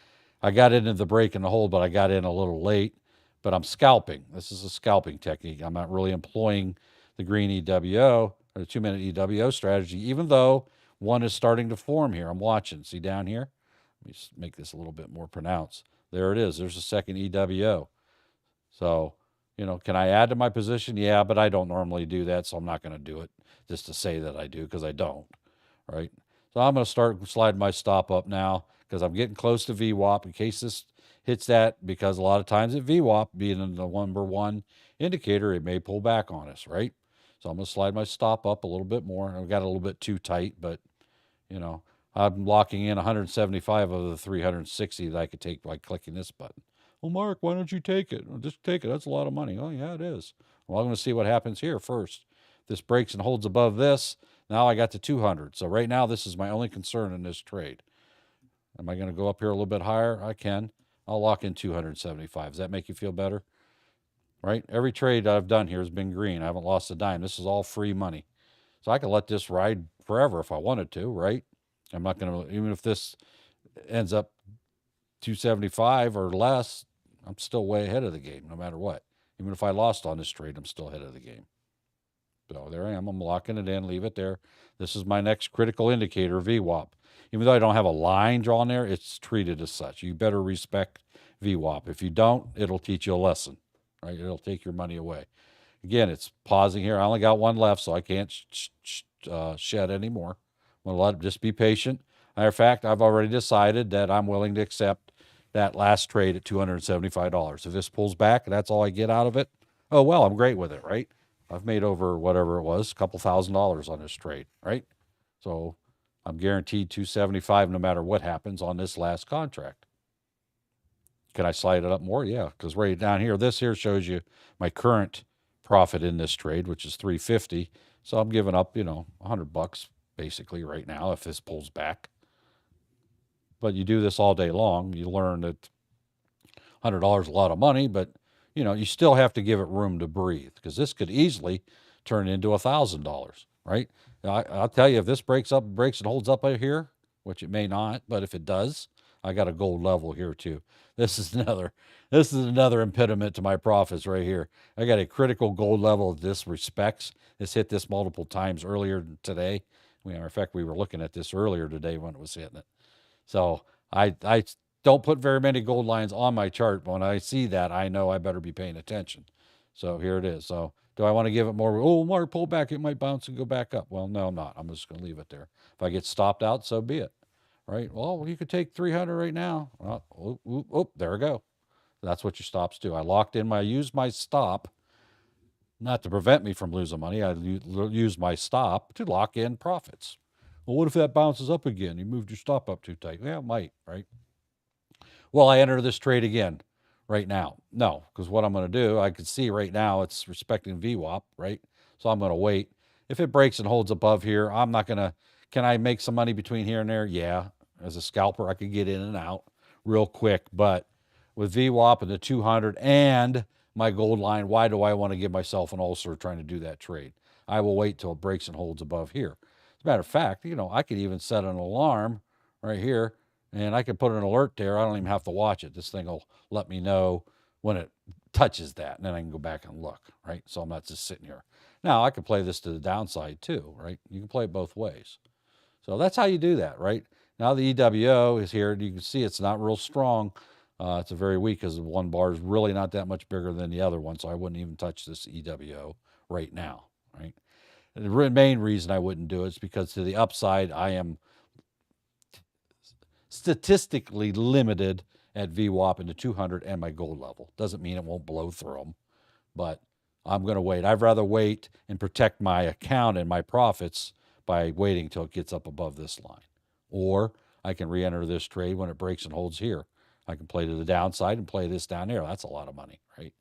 B: I got into the break and the hold, but I got in a little late, but I'm scalping. This is a scalping technique. I'm not really employing the green EWO or the 2-minute EWO strategy, even though one is starting to form here. I'm watching. See down here? Let me just make this a little bit more pronounced. There it is. There's a second EWO. So, can I add to my position? Yeah, but I don't normally do that, so I'm not going to do it just to say that I do because I don't, right? So I'm going to start sliding my stop up now because I'm getting close to VWAP in case this hits that, because a lot of times at VWAP, being in the number 1 indicator, it may pull back on us, right? So I'm going to slide my stop up a little bit more. I've got a little bit too tight, but, I'm locking in 175 of the 360 that I could take by clicking this button. Well, Mark, why don't you take it? Well, just take it. That's a lot of money. Oh, yeah, it is. Well, I'm going to see what happens here first. If this breaks and holds above this, now I got to 200. So right now, this is my only concern in this trade. Am I going to go up here a little bit higher? I can. I'll lock in 275. Does that make you feel better? Right? Every trade I've done here has been green. I haven't lost a dime. This is all free money. So I can let this ride forever if I wanted to, right? I'm not going to, even if this ends up 275 or less, I'm still way ahead of the game no matter what. Even if I lost on this trade, I'm still ahead of the game. So there I am. I'm locking it in. Leave it there. This is my next critical indicator, VWAP. Even though I don't have a line drawn there, it's treated as such. You better respect VWAP. If you don't, it'll teach you a lesson, right? It'll take your money away. Again, it's pausing here. I only got 1 left, so I can't shed anymore. I'm going to let it just be patient. Matter of fact, I've already decided that I'm willing to accept that last trade at $275. If this pulls back and that's all I get out of it, oh, well, I'm great with it, right? I've made over whatever it was, a couple $1,000s on this trade, right? So I'm guaranteed 275 no matter what happens on this last contract. Can I slide it up more? Yeah, because right down here, this here shows you my current profit in this trade, which is 350. So I'm giving up, $100 basically right now if this pulls back. But you do this all day long, you learn that $100 is a lot of money, but you still have to give it room to breathe, because this could easily turn into $1,000, right? I'll tell you, if this breaks and holds up right here, which it may not, but if it does, I got a gold level here too. This is another impediment to my profits right here. I got a critical gold level of this respects. This hit this multiple times earlier today. Matter of fact, we were looking at this earlier today when it was hitting it. So I don't put very many gold lines on my chart, but when I see that, I know I better be paying attention. So here it is. So do I want to give it more? Oh, more pullback, it might bounce and go back up. Well, no, I'm not. I'm just going to leave it there. If I get stopped out, so be it. Right? Well, you could take 300 right now. Oh, there we go. That's what your stops do. I used my stop, not to prevent me from losing money. I used my stop to lock in profits. Well, what if that bounces up again? You moved your stop up too tight. Yeah, it might, right? Well, I enter this trade again right now. No, because what I'm going to do, I can see right now it's respecting VWAP, right? So I'm going to wait. If it breaks and holds above here, I'm not going to, can I make some money between here and there? Yeah. As a scalper, I could get in and out real quick. But with VWAP and the 200 and my gold line, why do I want to give myself an ulcer trying to do that trade? I will wait till it breaks and holds above here. As a matter of fact, I could even set an alarm right here and I can put an alert there. I don't even have to watch it. This thing will let me know when it touches that, and then I can go back and look, right? So I'm not just sitting here. Now, I can play this to the downside too, right? You can play it both ways. So that's how you do that, right? Now the EWO is here. You can see it's not real strong. It's a very weak because the one bar is really not that much bigger than the other one, so I wouldn't even touch this EWO right now, right? And the main reason I wouldn't do it is because to the upside, I am statistically limited at VWAP into 200 and my gold level. Doesn't mean it won't blow through them, but I'm going to wait. I'd rather wait and protect my account and my profits by waiting till it gets up above this line. Or I can re-enter this trade when it breaks and holds here. I can play to the downside and play this down here. That's a lot of money, right?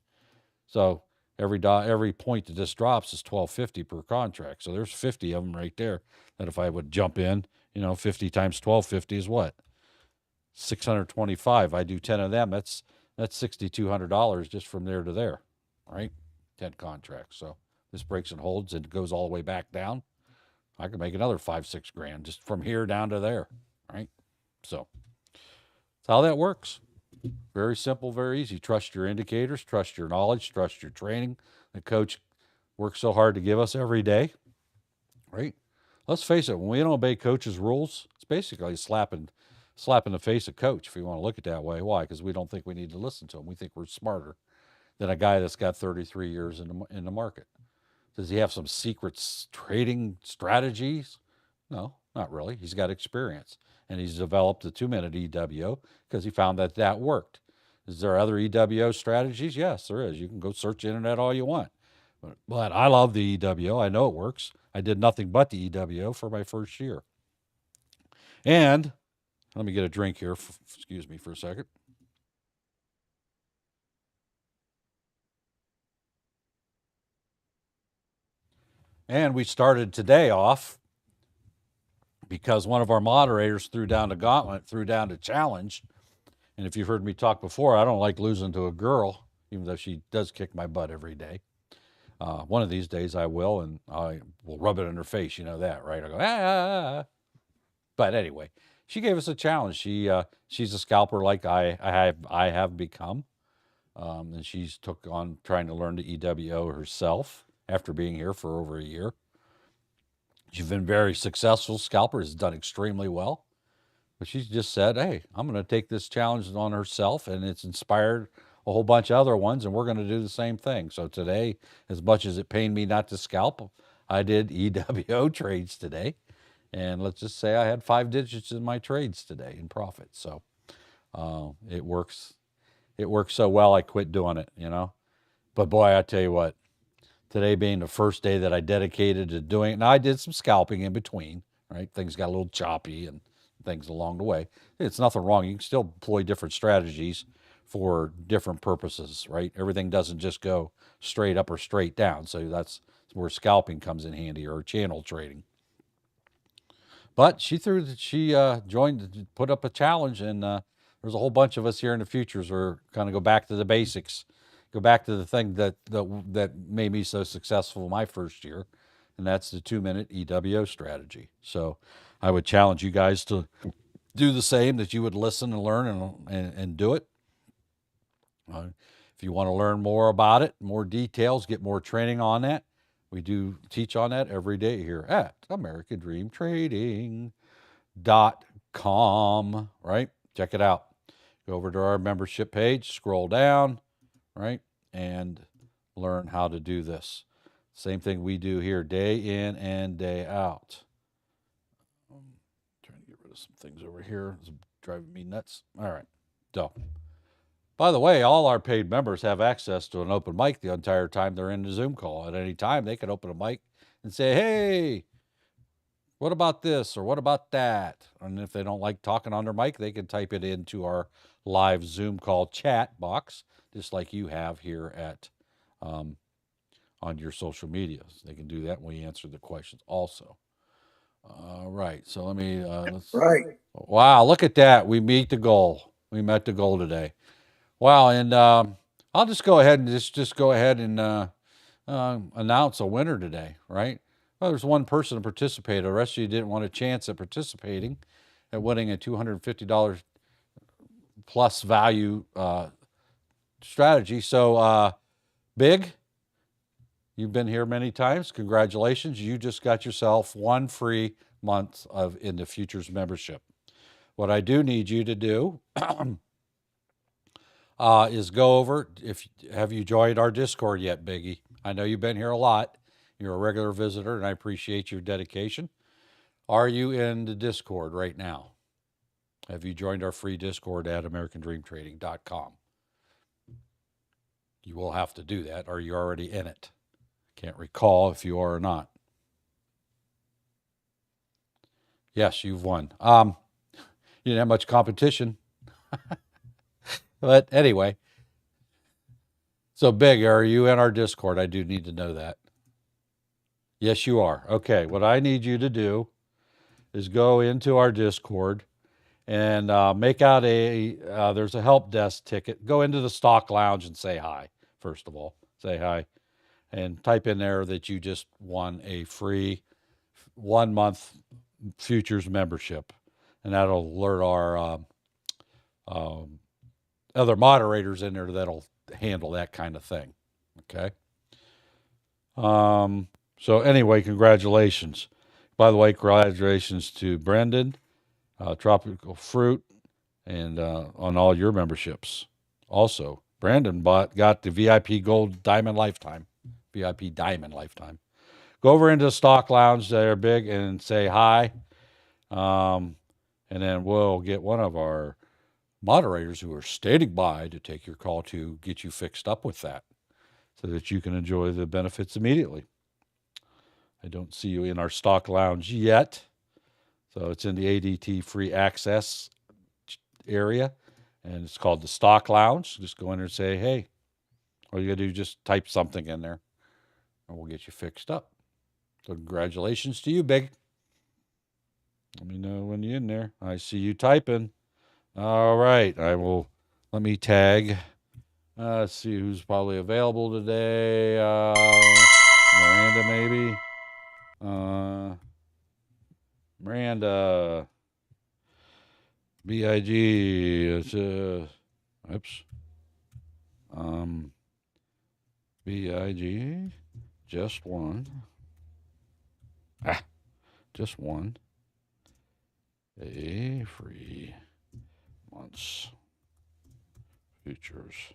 B: So every point that this drops is $12.50 per contract. So there's 50 of them right there that if I would jump in, 50 times $12.50 is what? 625. I do 10 of them. That's $6,200 just from there to there, right? 10 contracts. So this breaks and holds and goes all the way back down. I can make another 5-6 grand just from here down to there, right? So that's how that works. Very simple, very easy. Trust your indicators, trust your knowledge, trust your training. The coach works so hard to give us every day, right? Let's face it, when we don't obey coach's rules, it's basically slapping the face of coach, if you want to look at it that way. Why? Because we don't think we need to listen to him. We think we're smarter than a guy that's got 33 years in the market. Does he have some secret trading strategies? No, not really. He's got experience, and he's developed the 2-minute EWO because he found that worked. Is there other EWO strategies? Yes, there is. You can go search the internet all you want. But I love the EWO. I know it works. I did nothing but the EWO for my first year. And let me get a drink here. Excuse me for a second. And we started today off because one of our moderators threw down the gauntlet, threw down the challenge. And if you've heard me talk before, I don't like losing to a girl, even though she does kick my butt every day. One of these days I will, and I will rub it in her face. You know that, right? I go, ah. But anyway, she gave us a challenge. She's a scalper like I have become. And she's took on trying to learn the EWO herself after being here for over a year. She's been very successful scalper, has done extremely well. But she's just said, hey, I'm going to take this challenge on herself, and it's inspired a whole bunch of other ones, and we're going to do the same thing. So today, as much as it pained me not to scalp, I did EWO trades today. And let's just say I had 5 digits in my trades today in profit. So it works. It works so well, I quit doing it, But boy, I tell you what, today being the first day that I dedicated to doing it, now I did some scalping in between, right? Things got a little choppy and things along the way. It's nothing wrong. You can still employ different strategies for different purposes, right? Everything doesn't just go straight up or straight down. So that's where scalping comes in handy, or channel trading. But she joined, put up a challenge, and there's a whole bunch of us here in the futures who are kind of go back to the basics, go back to the thing that made me so successful my first year, and that's the 2-minute EWO strategy. So I would challenge you guys to do the same, that you would listen and learn and do it. If you want to learn more about it, more details, get more training on that, we do teach on that every day here at AmericanDreamTrading.com, right? Check it out. Go over to our membership page, scroll down, right, and learn how to do this. Same thing we do here day in and day out. Trying to get rid of some things over here. It's driving me nuts. All right. So, by the way, all our paid members have access to an open mic the entire time they're in the Zoom call. At any time, they can open a mic and say, hey, what about this or what about that? And if they don't like talking on their mic, they can type it into our live Zoom call chat box, just like you have here at on your social medias. They can do that when we answer the questions also. All right, so let me, wow, look at that. We meet the goal. We met the goal today. Wow, and I'll just go ahead and just go ahead and announce a winner today, right? Well, there's one person that participated. The rest of you didn't want a chance at participating, at winning a $250 plus value strategy. So, Big, you've been here many times. Congratulations. You just got yourself one free month of Into Futures membership. What I do need you to do is go over, have you joined our Discord yet, Biggie? I know you've been here a lot. You're a regular visitor, and I appreciate your dedication. Are you in the Discord right now? Have you joined our free Discord at AmericanDreamTrading.com? You will have to do that. Are you already in it? Can't recall if you are or not. Yes, you've won. You didn't have much competition. But anyway, so Big, are you in our Discord? I do need to know that. Yes, you are. Okay, what I need you to do is go into our Discord and make out there's a help desk ticket. Go into the stock lounge and say hi, first of all. Say hi. And type in there that you just won a free 1 month futures membership. And that'll alert our other moderators in there that'll handle that kind of thing. Okay. So anyway, congratulations. By the way, congratulations to Brendan, Tropical Fruit, and on all your memberships. Also, Brandon got the VIP Gold Diamond Lifetime, VIP Diamond Lifetime. Go over into the stock lounge there, Big, and say hi. And then we'll get one of our moderators who are standing by to take your call to get you fixed up with that so that you can enjoy the benefits immediately. I don't see you in our stock lounge yet. So it's in the ADT free access area, and it's called the stock lounge. Just go in there and say, hey, all you got to do is just type something in there, and we'll get you fixed up. So congratulations to you, Big. Let me know when you're in there. I see you typing. All right. Let me tag. Let's see who's probably available today. Miranda, maybe. Miranda. BIG. Oops. BIG. Just one. Just one. A free month's futures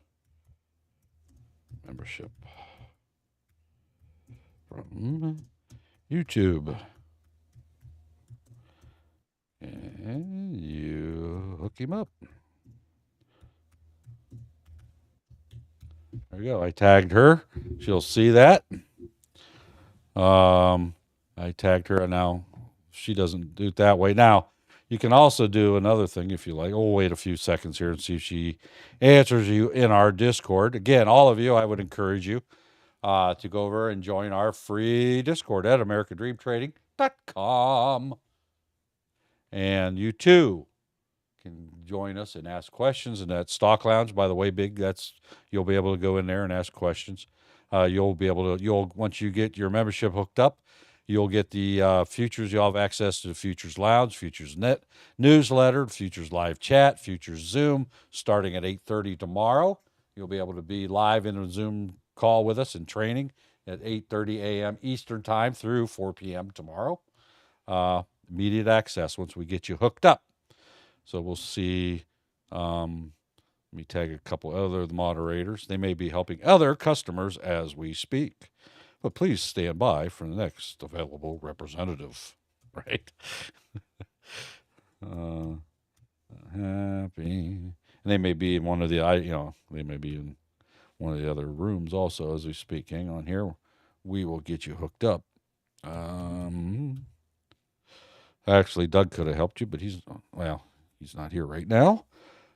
B: membership from YouTube. And you hook him up. There you go. I tagged her. She'll see that. I tagged her, and now she doesn't do it that way. Now, you can also do another thing if you like. We'll wait a few seconds here and see if she answers you in our Discord. Again, all of you, I would encourage you to go over and join our free Discord at AmericanDreamTrading.com. And you too can join us and ask questions in that stock lounge. By the way, Big, you'll be able to go in there and ask questions. You'll once you get your membership hooked up, You'll get the Futures. You'll have access to the Futures Lounge, Futures Net newsletter, Futures Live Chat, Futures Zoom, starting at 8:30 tomorrow. You'll be able to be live in a Zoom call with us in training at 8:30 a.m. Eastern Time through 4 p.m. tomorrow. Immediate access once we get you hooked up. So we'll see. Let me tag a couple other moderators. They may be helping other customers as we speak. But please stand by for the next available representative. Right? Happy. And they may be in one of the, they may be in one of the other rooms also as we speak. Hang on here. We will get you hooked up. Actually, Doug could have helped you, but he's not here right now.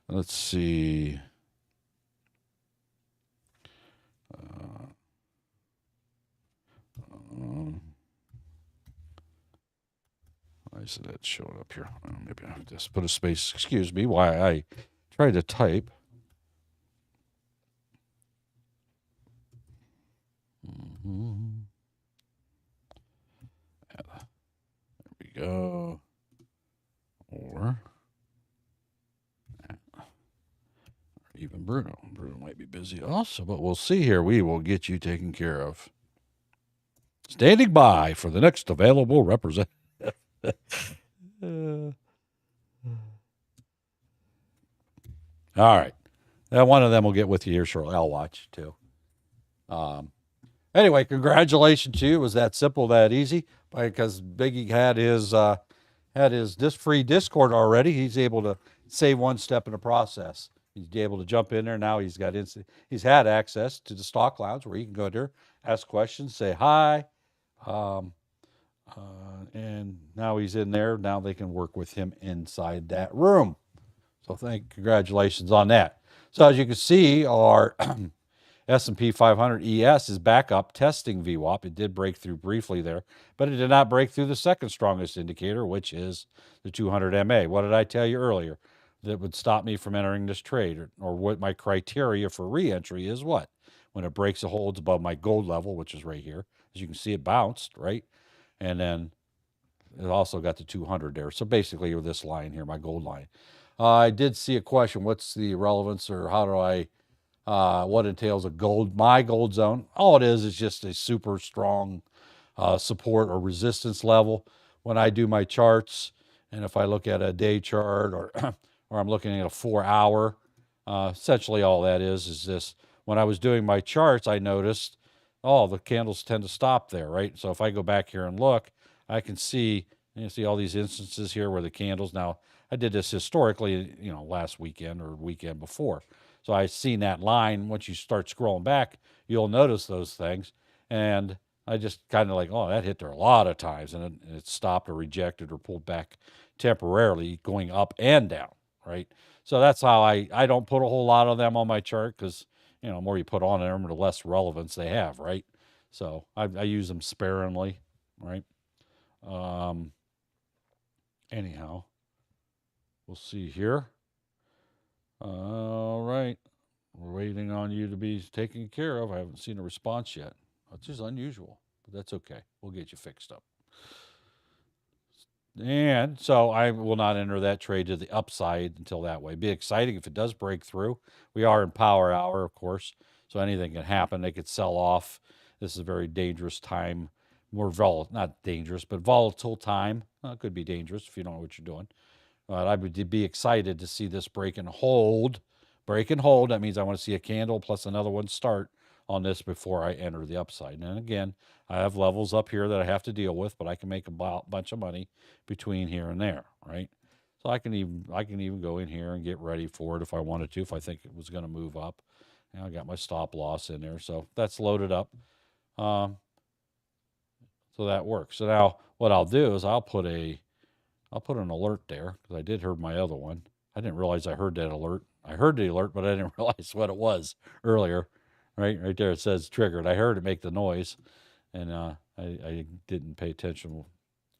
B: Let's see. Why is that showing up here? Maybe I have to just put a space. Excuse me, why I tried to type. There we go. Or even Bruno. Bruno might be busy also, but we'll see here. We will get you taken care of. Standing by for the next available representative. All right. One of them will get with you here shortly. I'll watch too. Anyway, congratulations to you. It was that simple, that easy, because Biggie had his free Discord already. He's able to save one step in the process. He's able to jump in there. Now he's had access to the stock lounge where he can go there, ask questions, say hi. And now he's in there. Now they can work with him inside that room. So congratulations on that. So as you can see, our S&P 500 ES is back up testing VWAP. It did break through briefly there, but it did not break through the second strongest indicator, which is the 200 MA. What did I tell you earlier? That would stop me from entering this trade, or what my criteria for re-entry is what? When it breaks or holds above my gold level, which is right here. As you can see, it bounced, right? And then it also got the 200 there. So basically, with this line here, my gold line. I did see a question. What's the relevance, or how do I, what entails my gold zone? All it is just a super strong support or resistance level. When I do my charts, and if I look at a day chart or or I'm looking at a 4-hour, essentially all that is this. When I was doing my charts, I noticed, the candles tend to stop there, right? So if I go back here and look, I can see, you see all these instances here where the candles, now I did this historically, last weekend or weekend before. So I seen that line. Once you start scrolling back, you'll notice those things. And I just kind of like, that hit there a lot of times, and it stopped or rejected or pulled back temporarily, going up and down, right? So that's how I don't put a whole lot of them on my chart, because the more you put on them, the less relevance they have, right? So I use them sparingly, right? Anyhow, we'll see here. All right. We're waiting on you to be taken care of. I haven't seen a response yet, which is unusual, but that's okay. We'll get you fixed up. And so I will not enter that trade to the upside until that way. Be exciting if it does break through. We are in power hour, of course, so anything can happen. They could sell off. This is a very dangerous time. More not dangerous, but volatile time. It could be dangerous if you don't know what you're doing. But I would be excited to see this break and hold. Break and hold. That means I want to see a candle plus another one start on this before I enter the upside. And again, I have levels up here that I have to deal with, but I can make a bunch of money between here and there, right? So I can even go in here and get ready for it if I wanted to, if I think it was going to move up. And I got my stop loss in there, so that's loaded up. So that works. So now what I'll do is I'll put an alert there, because I did hear my other one. I didn't realize I heard that alert. I heard the alert, but I didn't realize what it was earlier. Right there it says triggered. I heard it make the noise, and I didn't pay attention.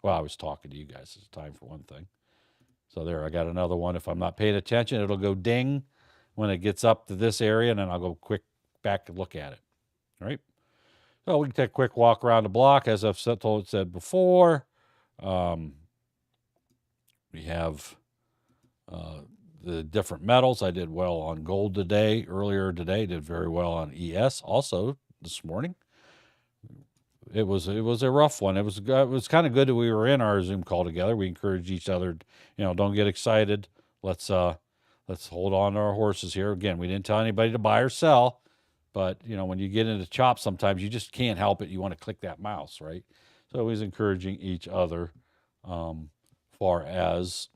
B: Well, I was talking to you guys at the time, for one thing. So there, I got another one. If I'm not paying attention, it'll go ding when it gets up to this area, and then I'll go quick back and look at it. All right. So we can take a quick walk around the block, as I've said before. We have the different metals. I did well on gold earlier today. Did very well on ES also this morning. It was a rough one. It was kind of good that we were in our Zoom call together. We encouraged each other, don't get excited. Let's hold on to our horses here. Again, we didn't tell anybody to buy or sell, but when you get into chops, sometimes you just can't help it. You want to click that mouse, right? So it was encouraging each other, far as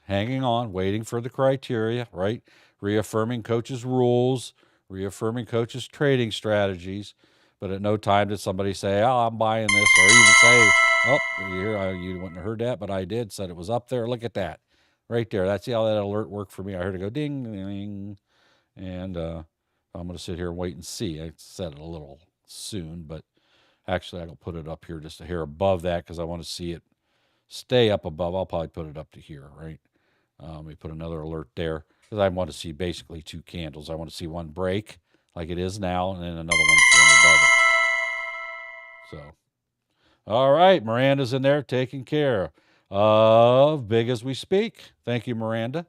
B: hanging on, waiting for the criteria, right? Reaffirming coaches' rules, reaffirming coaches' trading strategies. But at no time did somebody say, "Oh, I'm buying this," or even say, "Oh, you wouldn't have heard that, but I did." Said it was up there. Look at that, right there. That's how that alert worked for me. I heard it go ding, ding, and I'm going to sit here and wait and see. I said it a little soon, but actually, I'll put it up here just a hair above that because I want to see it stay up above. I'll probably put it up to here, right? We put another alert there because I want to see basically 2 candles. I want to see one break like it is now, and then another one form above it. So, all right, Miranda's in there taking care of Big as we speak. Thank you, Miranda,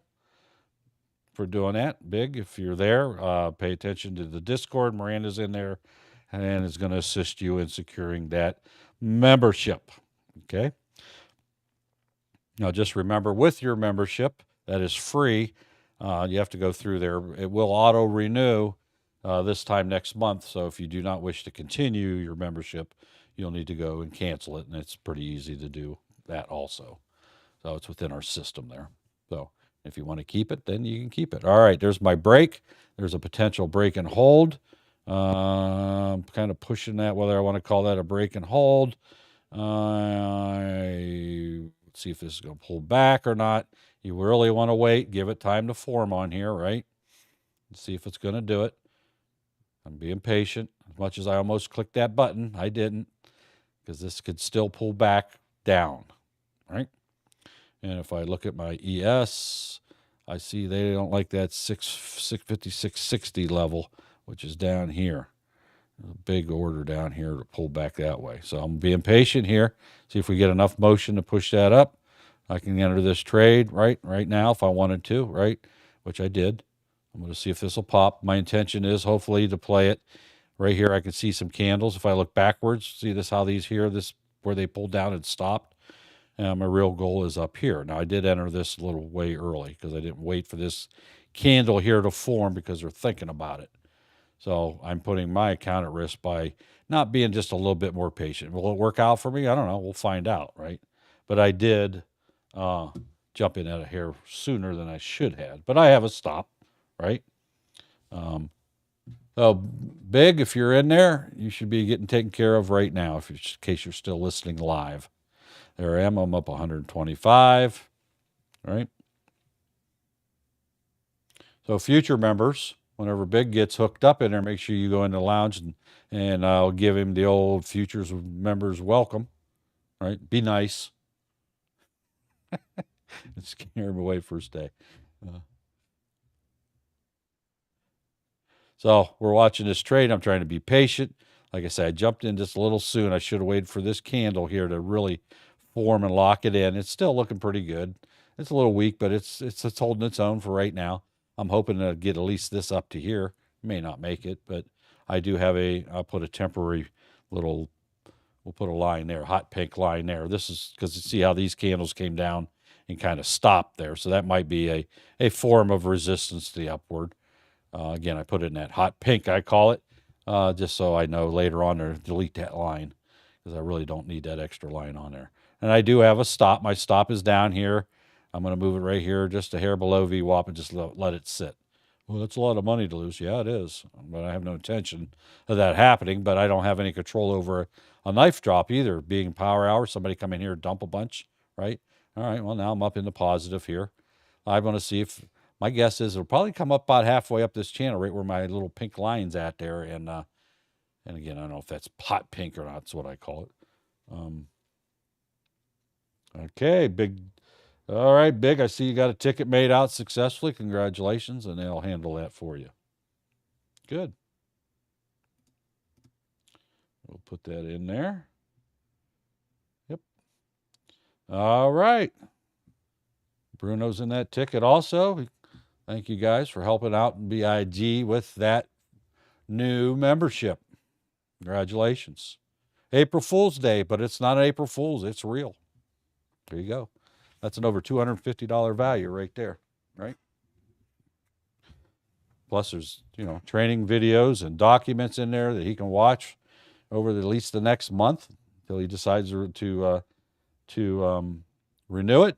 B: for doing that. Big, if you're there, pay attention to the Discord. Miranda's in there and is going to assist you in securing that membership. Okay. Now, just remember, with your membership, that is free. You have to go through there. It will auto renew this time next month. So if you do not wish to continue your membership, you'll need to go and cancel it. And it's pretty easy to do that also. So it's within our system there. So if you want to keep it, then you can keep it. All right, there's my break. There's a potential break and hold. I'm kind of pushing that, whether I want to call that a break and hold. Let's see if this is going to pull back or not. You really want to wait, give it time to form on here, right? See if it's going to do it. I'm being patient. As much as I almost clicked that button, I didn't, because this could still pull back down, right? And if I look at my ES, I see they don't like that 650, 660 level, which is down here. A big order down here to pull back that way. So I'm being patient here. See if we get enough motion to push that up. I can enter this trade right now if I wanted to, right? Which I did. I'm going to see if this will pop. My intention is hopefully to play it right here. I can see some candles. If I look backwards, see this, how these here, this where they pulled down and stopped. My real goal is up here. Now I did enter this a little way early because I didn't wait for this candle here to form because they're thinking about it. So I'm putting my account at risk by not being just a little bit more patient. Will it work out for me? I don't know. We'll find out, right? But I did jump in at a hair sooner than I should have. But I have a stop, right? So Big, if you're in there, you should be getting taken care of right now, in case you're still listening live. There I am. I'm up 125, right? So future members, whenever Big gets hooked up in there, make sure you go in the lounge and I'll give him the old futures members welcome, right? Be nice. Scare him away first day. So we're watching this trade. I'm trying to be patient. Like I said, I jumped in just a little soon. I should have waited for this candle here to really form and lock it in. It's still looking pretty good. It's a little weak, but it's holding its own for right now. I'm hoping to get at least this up to here. May not make it, but I do have I'll put a temporary we'll put a line there, hot pink line there. This is because you see how these candles came down and kind of stopped there. So that might be a form of resistance to the upward. Again, I put it in that hot pink, I call it, just so I know later on to delete that line because I really don't need that extra line on there. And I do have a stop. My stop is down here. I'm going to move it right here just a hair below VWAP and just let it sit. Well, that's a lot of money to lose. Yeah, it is. But I have no intention of that happening. But I don't have any control over a knife drop either. Being power hour, somebody come in here and dump a bunch, right? All right, well, now I'm up in the positive here. I want to see if, my guess is it'll probably come up about halfway up this channel, right where my little pink line's at there. And again, I don't know if that's hot pink or not. That's what I call it. Okay, Big. All right, Big, I see you got a ticket made out successfully. Congratulations, and they'll handle that for you. Good. We'll put that in there. Yep. All right. Bruno's in that ticket also. Thank you guys for helping out in BIG with that new membership. Congratulations. April Fool's Day, but it's not April Fool's. It's real. There you go. That's an over $250 value right there, right? Plus there's, training videos and documents in there that he can watch over at least the next month until he decides to renew it.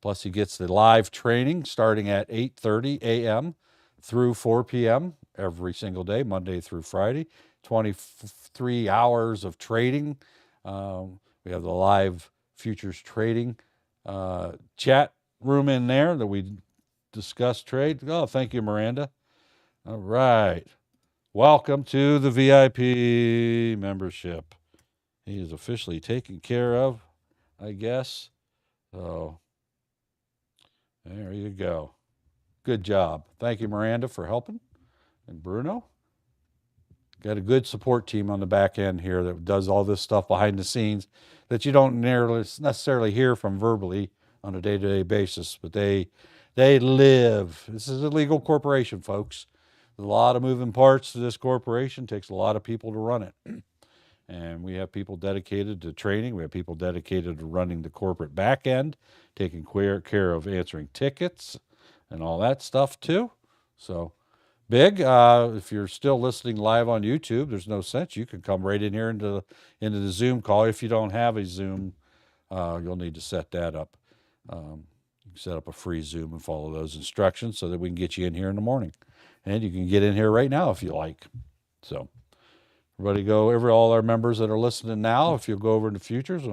B: Plus he gets the live training starting at 8:30 a.m. through 4 p.m. every single day, Monday through Friday. 23 hours of trading. We have the live futures trading chat room in there that we discuss trade. Oh, thank you, Miranda. All right. Welcome to the VIP membership. He is officially taken care of, I guess. So there you go. Good job. Thank you, Miranda, for helping. And Bruno. Got a good support team on the back end here that does all this stuff behind the scenes that you don't necessarily hear from verbally on a day-to-day basis, but they live. This is a legal corporation, folks. There's a lot of moving parts to this corporation. It takes a lot of people to run it. And we have people dedicated to training. We have people dedicated to running the corporate back end, taking care of answering tickets and all that stuff too. So Big, if you're still listening live on YouTube, there's no sense. You can come right in here into the Zoom call. If you don't have a Zoom, you'll need to set that up. You can set up a free Zoom and follow those instructions so that we can get you in here in the morning. And you can get in here right now if you like. So everybody all our members that are listening now, if you'll go over into futures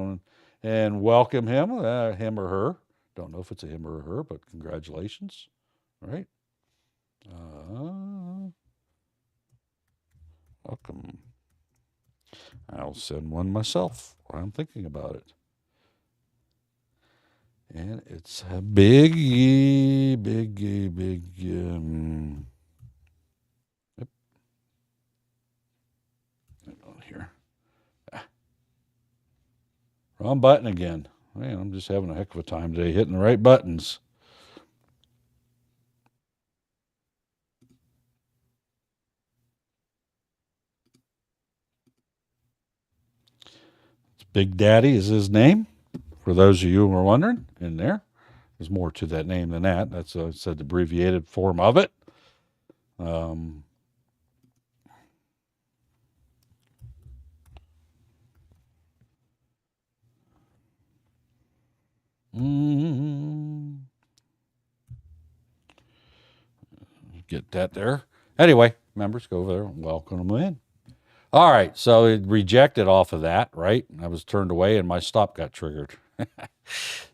B: and welcome him or her. Don't know if it's a him or a her, but congratulations. All right. Welcome. I'll send one myself while I'm thinking about it. And it's a big. Yep. On here. Wrong button again. Man, I'm just having a heck of a time today hitting the right buttons. Big Daddy is his name. For those of you who are wondering, in there, there's more to that name than that. That's said the abbreviated form of it. Get that there. Anyway, members, go over there and welcome them in. All right, so it rejected off of that, right? I was turned away, and my stop got triggered.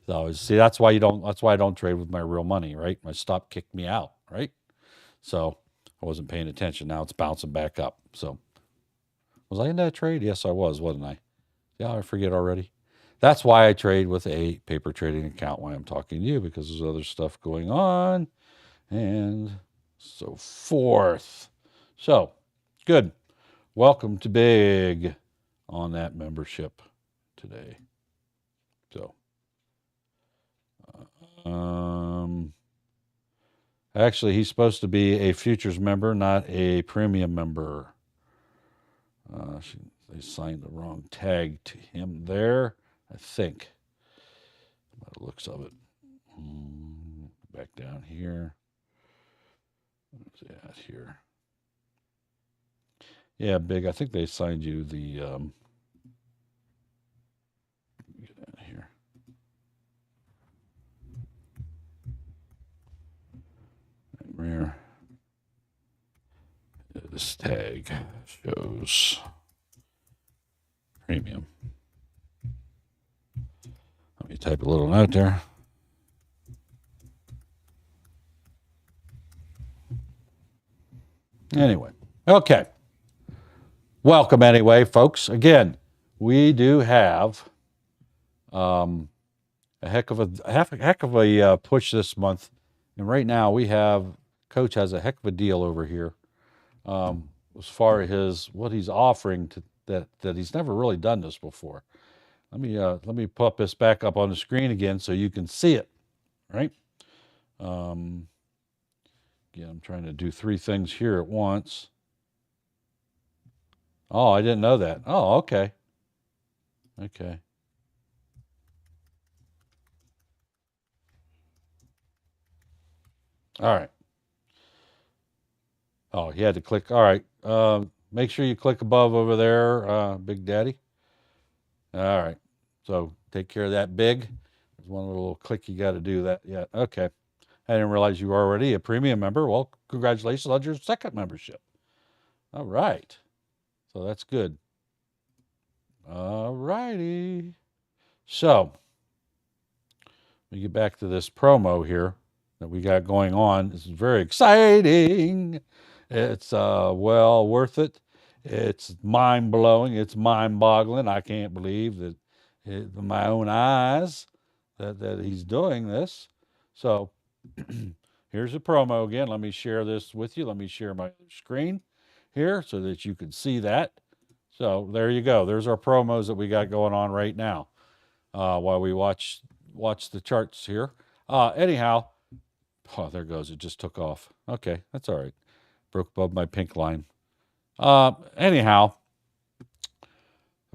B: So see, that's why I don't trade with my real money, right? My stop kicked me out, right? So I wasn't paying attention. Now it's bouncing back up. So was I in that trade? Yes, I was, wasn't I? Yeah, I forget already. That's why I trade with a paper trading account. Why I'm talking to you, because there's other stuff going on, and so forth. So good. Welcome to Big on that membership today. So, actually, he's supposed to be a futures member, not a premium member. They signed the wrong tag to him there, I think, by the looks of it. Back down here. What's that here? Yeah, Big. I think they assigned you the. Get out of here. Where this tag shows premium. Let me type a little note there. Anyway, okay. Welcome anyway, folks. Again, we do have a heck of a push this month, and right now Coach has a heck of a deal over here as far as what he's offering that he's never really done this before. Let me put this back up on the screen again so you can see it, right? Again, I'm trying to do 3 things here at once. Oh, I didn't know that. Oh, okay. Okay. All right. Oh, he had to click. All right. Make sure you click above over there, Big Daddy. All right. So take care of that big. There's one little click you got to do that. Yeah. Okay. I didn't realize you were already a premium member. Well, congratulations on your second membership. All right. So that's good. All righty. So let me get back to this promo here that we got going on. This is very exciting. It's well worth it. It's mind blowing. It's mind boggling. I can't believe that with my own eyes that he's doing this. So here's a promo again. Let me share this with you. Let me share my screen here so that you can see that. So there you go. There's our promos that we got going on right now while we watch the charts here. Anyhow, oh, there goes. It just took off. Okay, that's all right. Broke above my pink line. Anyhow,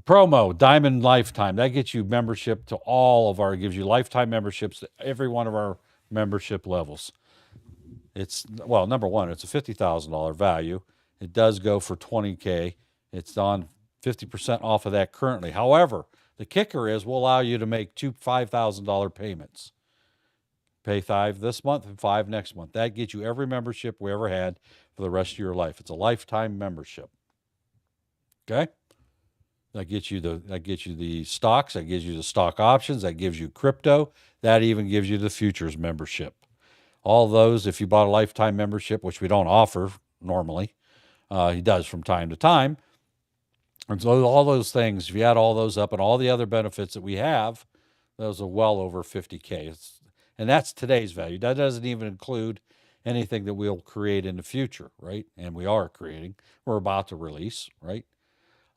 B: promo Diamond Lifetime, that gets you membership to gives you lifetime memberships to every one of our membership levels. It's, well, number one, it's a $50,000 value. It does go for $20K. It's on 50% off of that currently. However, the kicker is we'll allow you to make 2 $5,000 payments. Pay 5 this month and 5 next month. That gets you every membership we ever had for the rest of your life. It's a lifetime membership. Okay? That gets you the stocks, that gives you the stock options, that gives you crypto, that even gives you the futures membership. All those, if you bought a lifetime membership, which we don't offer normally, he does from time to time. And so all those things, if you add all those up and all the other benefits that we have, those are well over 50K. And that's today's value. That doesn't even include anything that we'll create in the future, right? And we are creating. We're about to release, right?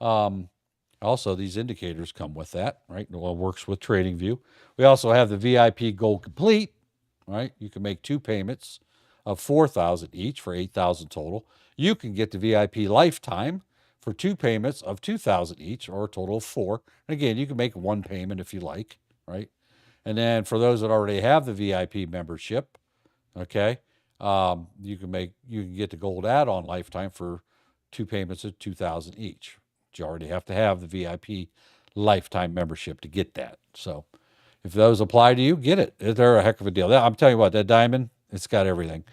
B: Also, these indicators come with that, right? Well, it works with TradingView. We also have the VIP Gold Complete, right? You can make 2 payments of $4,000 each for $8,000 total. You can get the VIP Lifetime for 2 payments of $2,000 each, or a total of 4. And again, you can make 1 payment if you like, right? And then for those that already have the VIP membership, okay, you can get the Gold Add-on Lifetime for 2 payments of $2,000 each. You already have to have the VIP lifetime membership to get that. So if those apply to you, get it. They're a heck of a deal. I'm telling you what, that Diamond, it's got everything.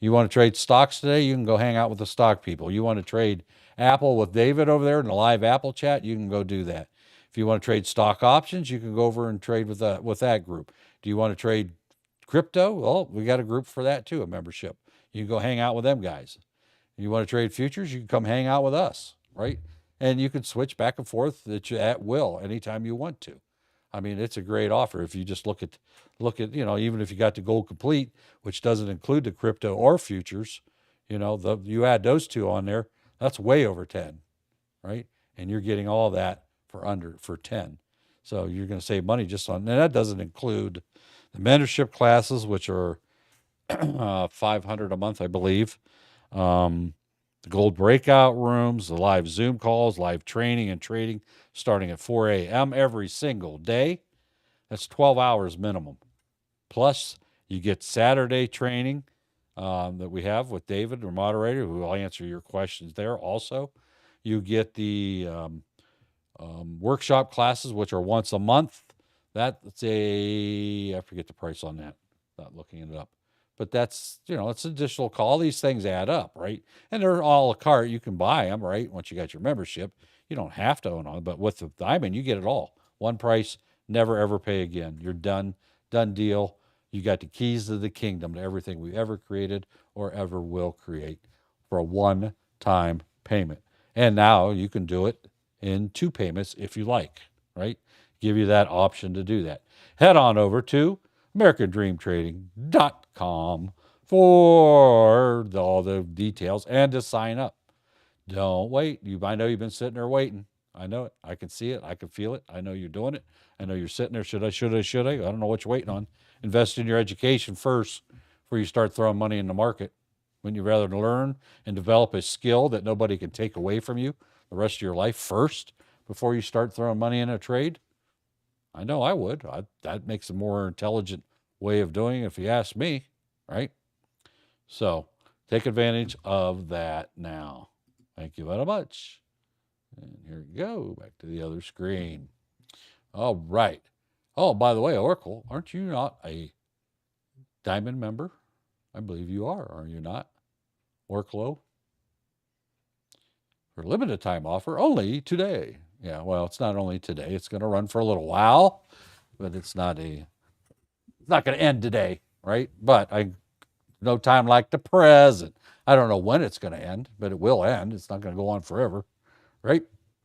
B: You want to trade stocks today, you can go hang out with the stock people. You want to trade Apple with David over there in the live Apple chat, you can go do that. If you want to trade stock options, you can go over and trade with that group. Do you want to trade crypto? Well, we got a group for that too, a membership. You can go hang out with them guys. You want to trade futures, you can come hang out with us, right? And you can switch back and forth at will anytime you want to. I mean, it's a great offer. If you just look at, even if you got the Gold Complete, which doesn't include the crypto or futures, you add those 2 on there, that's way over 10, right? And you're getting all that for 10. So you're going to save money just on, and that doesn't include the mentorship classes, which are $500 a month, I believe. The gold breakout rooms, the live Zoom calls, live training and trading starting at 4 a.m. every single day. That's 12 hours minimum. Plus, you get Saturday training that we have with David, our moderator, who will answer your questions there also. You get the workshop classes, which are once a month. I forget the price on that, not looking it up. But that's, it's an additional call. All these things add up, right? And they're all a la carte. You can buy them, right? Once you got your membership, you don't have to own them. But with the Diamond, you get it all. One price, never, ever pay again. You're done deal. You got the keys to the kingdom to everything we ever created or ever will create for a one-time payment. And now you can do it in 2 payments if you like, right? Give you that option to do that. Head on over to AmericanDreamTrading.com for all the details and to sign up. Don't wait. I know you've been sitting there waiting. I know it. I can see it. I can feel it. I know you're doing it. I know you're sitting there. Should I? Should I? Should I? I don't know what you're waiting on. Invest in your education first before you start throwing money in the market. Wouldn't you rather learn and develop a skill that nobody can take away from you the rest of your life first before you start throwing money in a trade? I know I would. That makes a more intelligent way of doing it if you ask me, right? So take advantage of that now. Thank you very much. And here we go, back to the other screen. All right. Oh, by the way, Oracle, aren't you not a Diamond member? I believe you are you not? Oracle? For limited time offer, only today. Yeah, well, it's not only today. It's going to run for a little while, but it's not going to end today, right? But no time like the present. I don't know when it's going to end, but it will end. It's not going to go on forever, right?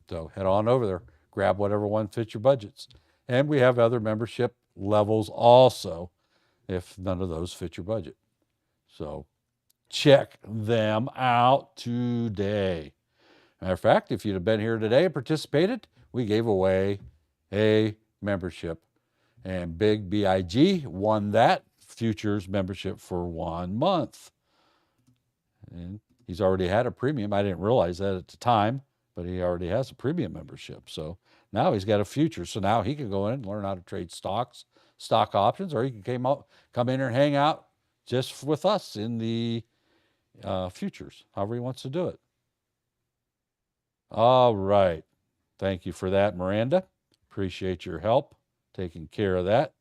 B: So head on over there, grab whatever one fits your budgets. And we have other membership levels also, if none of those fit your budget. So check them out today. Matter of fact, if you'd have been here today and participated, we gave away a membership. And Big BIG won that futures membership for 1 month. And he's already had a premium. I didn't realize that at the time, but he already has a premium membership. So now he's got a future. So now he can go in and learn how to trade stocks, stock options, or he can come in and hang out just with us in the futures, however he wants to do it. All right. Thank you for that, Miranda. Appreciate your help taking care of that.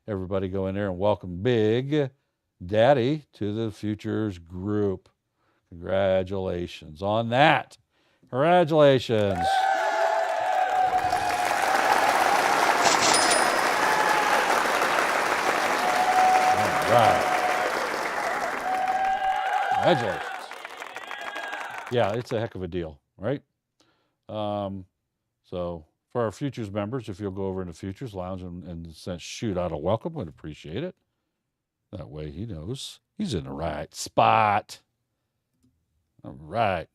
B: Everybody go in there and welcome Big Daddy to the futures group. Congratulations on that. Congratulations. All right. Congratulations. Yeah, it's a heck of a deal, right? So for our futures members, if you'll go over into Futures Lounge and shoot out a welcome, we'd appreciate it. That way he knows he's in the right spot. All right.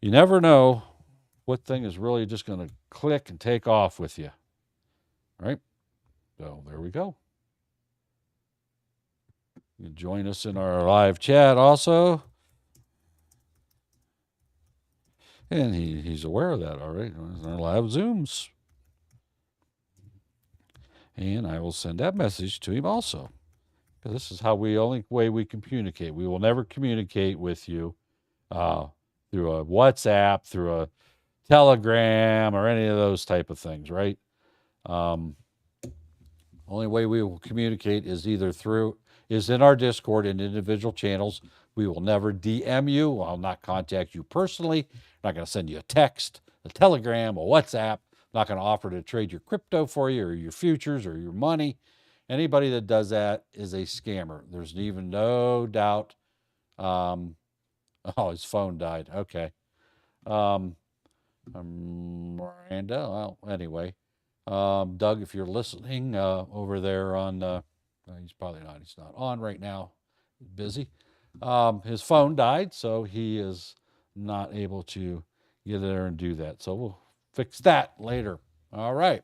B: You never know what thing is really just going to click and take off with you, right? So there we go. You can join us in our live chat also. And he's aware of that already. Our live Zooms. And I will send that message to him also. Because this is only way we communicate. We will never communicate with you through a WhatsApp, through a Telegram, or any of those type of things, right? Only way we will communicate is is in our Discord and individual channels. We will never DM you. I'll not contact you personally. I'm not going to send you a text, a Telegram, a WhatsApp. I'm not going to offer to trade your crypto for you or your futures or your money. Anybody that does that is a scammer. There's even no doubt. Oh, his phone died. Okay. Miranda. Well, anyway, Doug, if you're listening over there on, he's probably not. He's not on right now. He's busy. His phone died, so he is not able to get there and do that. So we'll fix that later. All right.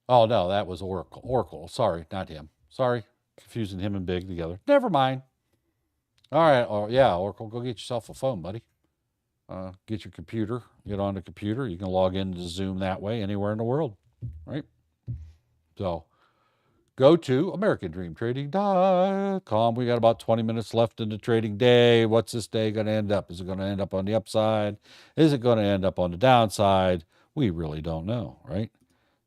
B: Oh, no, that was Oracle. Oracle. Sorry, not him. Sorry, confusing him and Big together. Never mind. All right. Oh, yeah, Oracle, go get yourself a phone, buddy. Get your computer. Get on the computer. You can log into Zoom that way anywhere in the world, right? So go to AmericanDreamTrading.com. We got about 20 minutes left in the trading day. What's this day going to end up? Is it going to end up on the upside? Is it going to end up on the downside? We really don't know, right?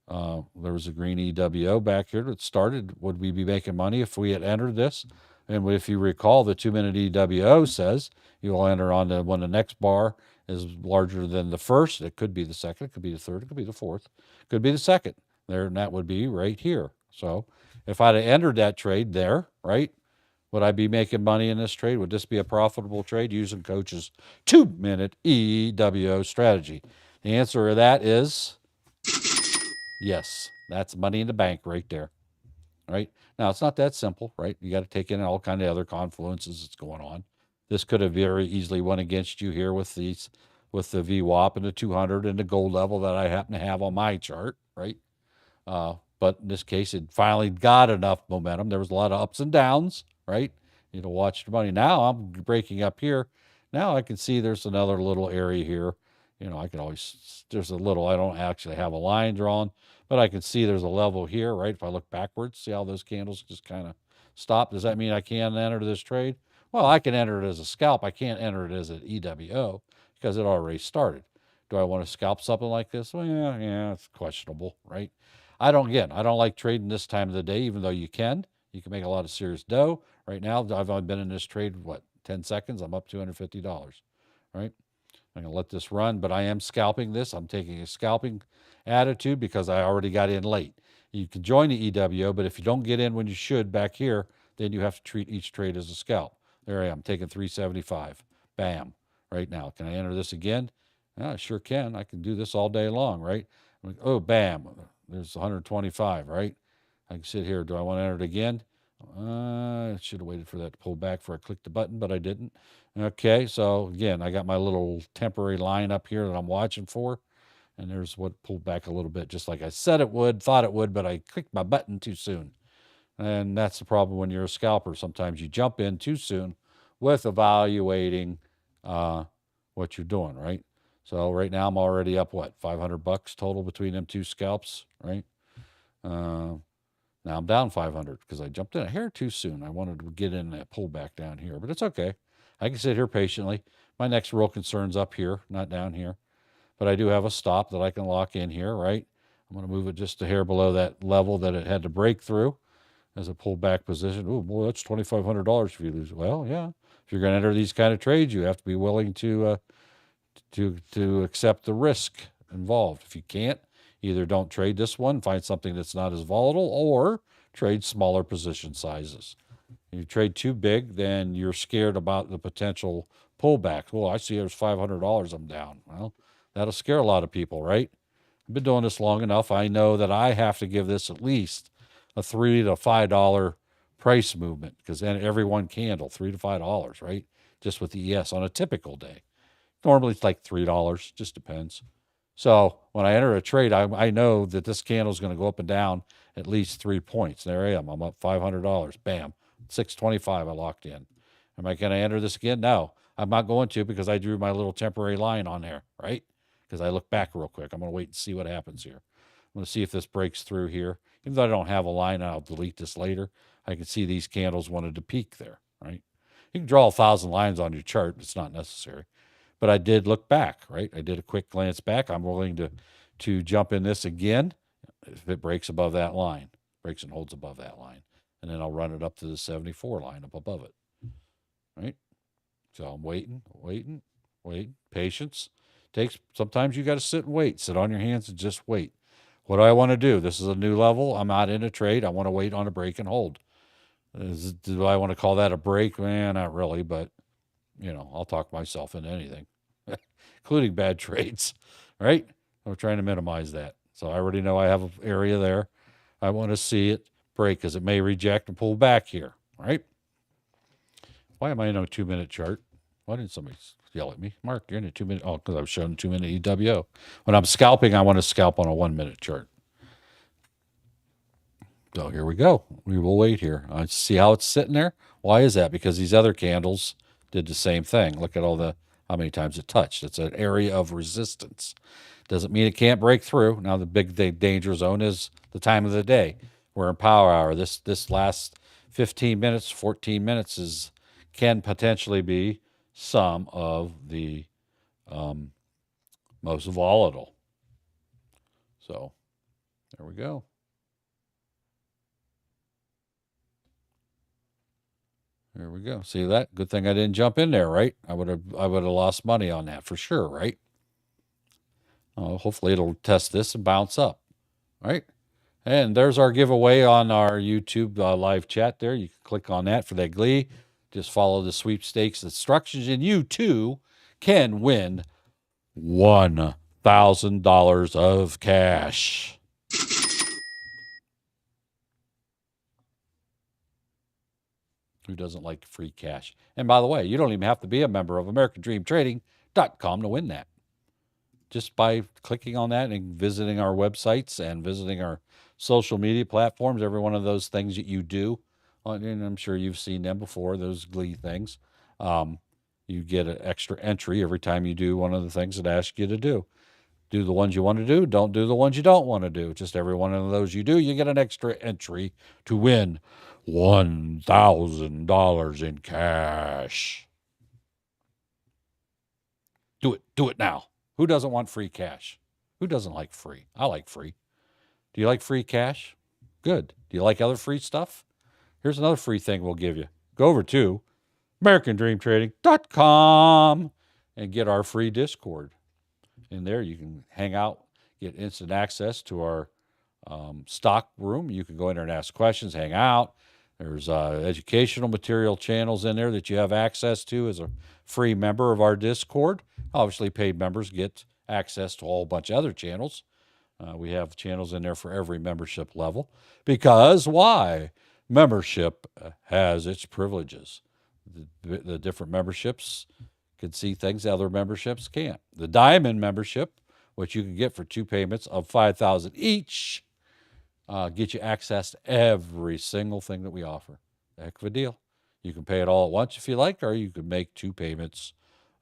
B: There was a green EWO back here that started. Would we be making money if we had entered this? And if you recall, the 2-minute EWO says you will enter on when the next bar is larger than the first. It could be the second, it could be the third, it could be the fourth, it could be the second. There, and that would be right here. So if I'd have entered that trade there, right, would I be making money in this trade? Would this be a profitable trade using Coach's 2-minute EWO strategy? The answer to that is yes. That's money in the bank right there. Right? Now, it's not that simple, right? You got to take in all kind of other confluences that's going on. This could have very easily went against you here with the VWAP and the 200 and the gold level that I happen to have on my chart, right? But in this case, it finally got enough momentum. There was a lot of ups and downs, right? You know, watch the money. Now I'm breaking up here. Now I can see there's another little area here. You know, I can always, there's a little, I don't actually have a line drawn, but I can see there's a level here, right? If I look backwards, see how those candles just kind of stop. Does that mean I can't enter this trade? Well, I can enter it as a scalp. I can't enter it as an EWO because it already started. Do I want to scalp something like this? Well, yeah, it's questionable, right? I don't like trading this time of the day, even though you can make a lot of serious dough. Right now, I've only been in this trade, 10 seconds? I'm up $250, right? I'm going to let this run, but I am scalping this. I'm taking a scalping attitude because I already got in late. You can join the EWO, but if you don't get in when you should back here, then you have to treat each trade as a scalp. There I am, taking 375. Bam, right now. Can I enter this again? Yeah, I sure can. I can do this all day long, right? Oh, bam, there's 125, right? I can sit here. Do I want to enter it again? I should have waited for that to pull back before I clicked the button, but I didn't. Okay, so again, I got my little temporary line up here that I'm watching for. And there's what pulled back a little bit, just like I said it would, thought it would, but I clicked my button too soon. And that's the problem when you're a scalper. Sometimes you jump in too soon with evaluating what you're doing, right? So right now I'm already up, $500 total between them two scalps, right? Now I'm down 500 because I jumped in a hair too soon. I wanted to get in that pullback down here, but it's okay. I can sit here patiently. My next real concern's up here, not down here. But I do have a stop that I can lock in here, right? I'm going to move it just a hair below that level that it had to break through as a pullback position. Oh, boy, that's $2,500 if you lose. Well, yeah. If you're going to enter these kind of trades, you have to be willing to accept the risk involved. If you can't, either don't trade this one, find something that's not as volatile, or trade smaller position sizes. If you trade too big, then you're scared about the potential pullback. Well, I see there's $500 I'm down. Well, that'll scare a lot of people, right? I've been doing this long enough. I know that I have to give this at least a $3 to $5 price movement, because then every one candle, $3 to $5, right? Just with the ES on a typical day. Normally it's like $3, just depends. So when I enter a trade, I know that this candle is going to go up and down at least 3 points. There I am. I'm up $500. Bam. 625 I locked in. Am I going to enter this again? No, I'm not going to, because I drew my little temporary line on there, right? Because I look back real quick. I'm going to wait and see what happens here. I'm going to see if this breaks through here. Even though I don't have a line, I'll delete this later. I can see these candles wanted to peak there, right? You can draw 1,000 lines on your chart, but it's not necessary. But I did look back, right? I did a quick glance back. I'm willing to jump in this again if it breaks above that line, breaks and holds above that line. And then I'll run it up to the 74 line up above it, right? So I'm waiting. Patience. Sometimes you got to sit and wait. Sit on your hands and just wait. What do I want to do? This is a new level. I'm not in a trade. I want to wait on a break and hold. Do I want to call that a break? Not really, but I'll talk myself into anything, including bad trades, right? I'm trying to minimize that. So I already know I have an area there. I want to see it break because it may reject and pull back here, right? Why am I in a 2-minute chart? Why didn't somebody yell at me? Mark, you're in a 2-minute. Oh, because I was showing 2-minute EWO. When I'm scalping, I want to scalp on a 1-minute chart. So here we go. We will wait here. I see how it's sitting there. Why is that? Because these other candles did the same thing. Look at how many times it touched. It's an area of resistance. Doesn't mean it can't break through. Now the big danger zone is the time of the day. We're in power hour. This last 15 minutes, 14 minutes can potentially be some of the most volatile. So there we go. There we go. See that? Good thing I didn't jump in there, right? I would have lost money on that for sure, right? Hopefully it'll test this and bounce up, right? And there's our giveaway on our YouTube live chat there. You can click on that for that glee. Just follow the sweepstakes instructions, and you too can win $1,000 of cash. Who doesn't like free cash? And by the way, you don't even have to be a member of AmericanDreamTrading.com to win that. Just by clicking on that and visiting our websites and visiting our social media platforms, every one of those things that you do, and I'm sure you've seen them before, those Glee things, you get an extra entry every time you do one of the things that ask you to do. Do the ones you want to do, don't do the ones you don't want to do. Just every one of those you do, you get an extra entry to win $1,000 in cash. Do it now. Who doesn't want free cash? Who doesn't like free? I like free. Do you like free cash? Good. Do you like other free stuff? Here's another free thing we'll give you. Go over to AmericanDreamTrading.com and get our free Discord. In there, you can hang out, get instant access to our stock room. You can go in there and ask questions, hang out. There's educational material channels in there that you have access to as a free member of our Discord. Obviously, paid members get access to a whole bunch of other channels. We have channels in there for every membership level. Because why? Membership has its privileges. The different memberships can see things other memberships can't. The Diamond membership, which you can get for 2 payments of $5,000 each, get you access to every single thing that we offer. Heck of a deal. You can pay it all at once if you like, or you can make 2 payments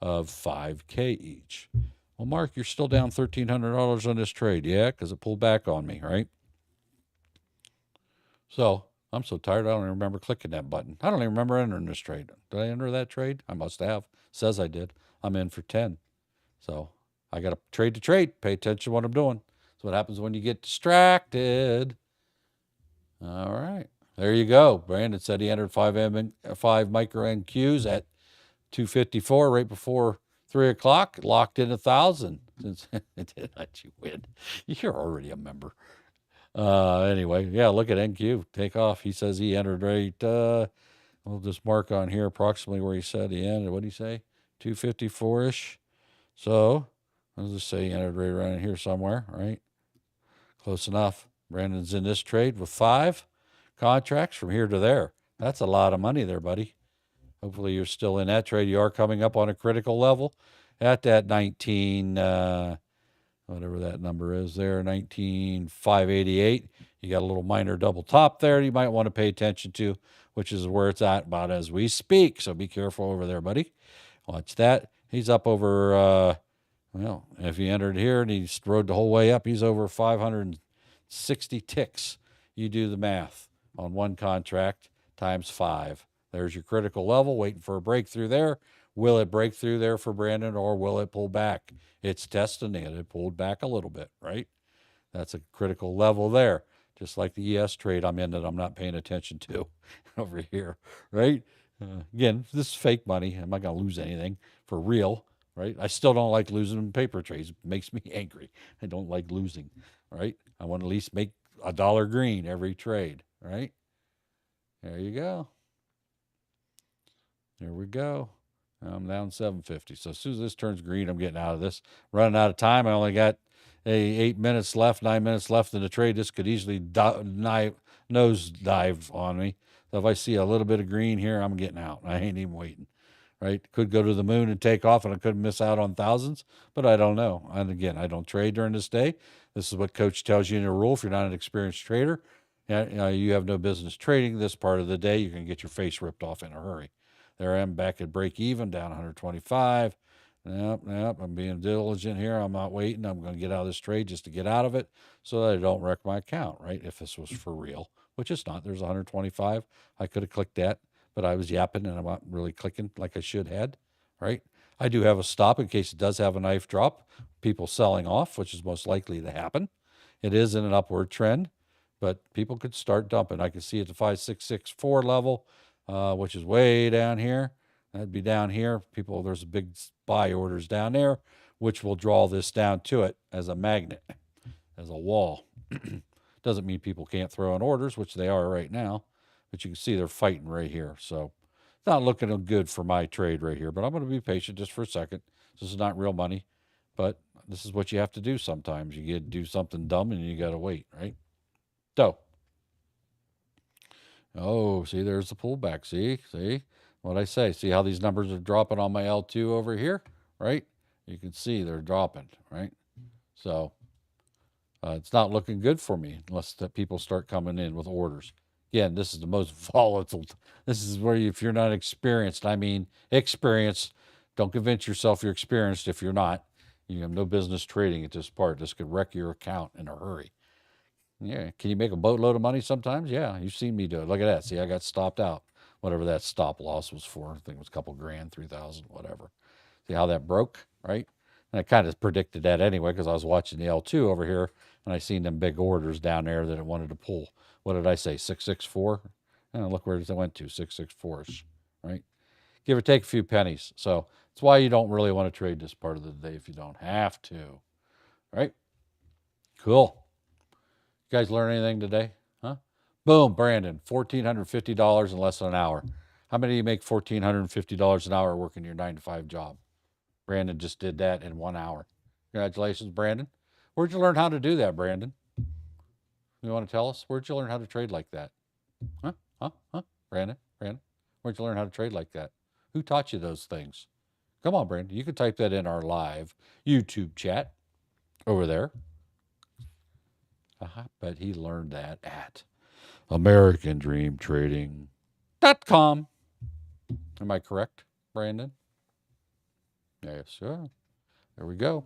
B: of $5K each. Well, Mark, you're still down $1,300 on this trade. Yeah, because it pulled back on me, right? So I'm so tired, I don't even remember clicking that button. I don't even remember entering this trade. Did I enter that trade? I must have. Says I did. I'm in for 10. So I got to trade to trade. Pay attention to what I'm doing. That's what happens when you get distracted. All right. There you go. Brandon said he entered 5 micro NQs at 254 right before 3 o'clock. Locked in 1,000. Since it did let you win. You're already a member. Anyway, yeah, look at NQ. Take off. He says he entered right. We'll just mark on here approximately where he said he ended. What did he say? 254-ish. So I'll just say he entered right around here somewhere, right? Close enough. Brandon's in this trade with 5 contracts from here to there. That's a lot of money there, buddy. Hopefully you're still in that trade. You are coming up on a critical level at that 19, whatever that number is there, 19,588. You got a little minor double top there you might want to pay attention to, which is where it's at about as we speak. So be careful over there, buddy. Watch that. He's up over, well, if he entered here and he rode the whole way up, he's over 560 ticks. You do the math on one contract times 5. There's your critical level, waiting for a breakthrough there. Will it break through there for Brandon, or will it pull back? It's testing it. It pulled back a little bit, right? That's a critical level there. Just like the ES trade I'm in that I'm not paying attention to over here, right? Again, this is fake money. I'm not going to lose anything for real, right? I still don't like losing in paper trades. It makes me angry. I don't like losing, right? I want to at least make $1 green every trade, right? There you go. There we go. I'm down 750. So as soon as this turns green, I'm getting out of this. Running out of time. I only got 8 minutes left, 9 minutes left in the trade. This could easily nose dive on me. So if I see a little bit of green here, I'm getting out. I ain't even waiting. Right? Could go to the moon and take off, and I could miss out on thousands, but I don't know. And again, I don't trade during this day. This is what coach tells you in your rule. If you're not an experienced trader, you have no business trading this part of the day. You can get your face ripped off in a hurry. There I am back at break even, down 125. Yep, I'm being diligent here. I'm not waiting. I'm going to get out of this trade just to get out of it so that I don't wreck my account, right? If this was for real, which it's not. There's 125. I could have clicked that, but I was yapping and I'm not really clicking like I should had, right? I do have a stop in case it does have a knife drop. People selling off, which is most likely to happen. It is in an upward trend, but people could start dumping. I can see it at the 5664 level. Which is way down here. That'd be down here. There's a big buy orders down there, which will draw this down to it as a magnet, as a wall. Doesn't mean people can't throw in orders, which they are right now, but you can see they're fighting right here. So it's not looking good for my trade right here, but I'm going to be patient just for a second. This is not real money, but this is what you have to do sometimes. You get to do something dumb and you got to wait, right? So Oh, see, there's the pullback. See what I say. See how these numbers are dropping on my L2 over here, right? You can see they're dropping, right? So it's not looking good for me unless the people start coming in with orders. Again, this is the most volatile. This is where if you're not experienced, I mean experienced, don't convince yourself you're experienced if you're not. You have no business trading at this part. This could wreck your account in a hurry. Yeah. Can you make a boatload of money sometimes? Yeah. You've seen me do it. Look at that. See, I got stopped out. Whatever that stop loss was for. I think it was a couple grand, 3,000, whatever. See how that broke, right? And I kind of predicted that anyway because I was watching the L2 over here and I seen them big orders down there that it wanted to pull. What did I say? 664? And look where it went to, 664ish, right? Give or take a few pennies. So that's why you don't really want to trade this part of the day if you don't have to, right? Cool. You guys learn anything today? Huh? Boom, Brandon, $1,450 in less than an hour. How many of you make $1,450 an hour working your 9 to 5 job? Brandon just did that in 1 hour. Congratulations, Brandon. Where'd you learn how to do that, Brandon? You want to tell us? Where'd you learn how to trade like that? Huh? Brandon? Where'd you learn how to trade like that? Who taught you those things? Come on, Brandon. You can type that in our live YouTube chat over there. I bet he learned that at AmericanDreamTrading.com. Am I correct, Brandon? Yes, sir. There we go.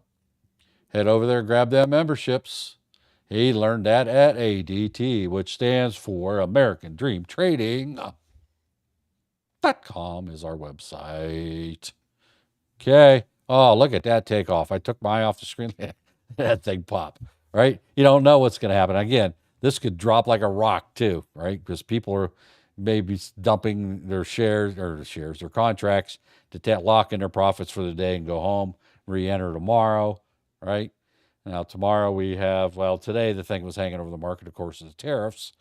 B: Head over there, grab them memberships. He learned that at ADT, which stands for AmericanDreamTrading.com is our website. Okay. Oh, look at that takeoff. I took my eye off the screen. That thing pop, right? You don't know what's going to happen. Again, this could drop like a rock too, right? Because people are maybe dumping their their contracts to lock in their profits for the day and go home, re-enter tomorrow, right? Now, tomorrow we have, well, today the thing was hanging over the market, of course, is the tariffs.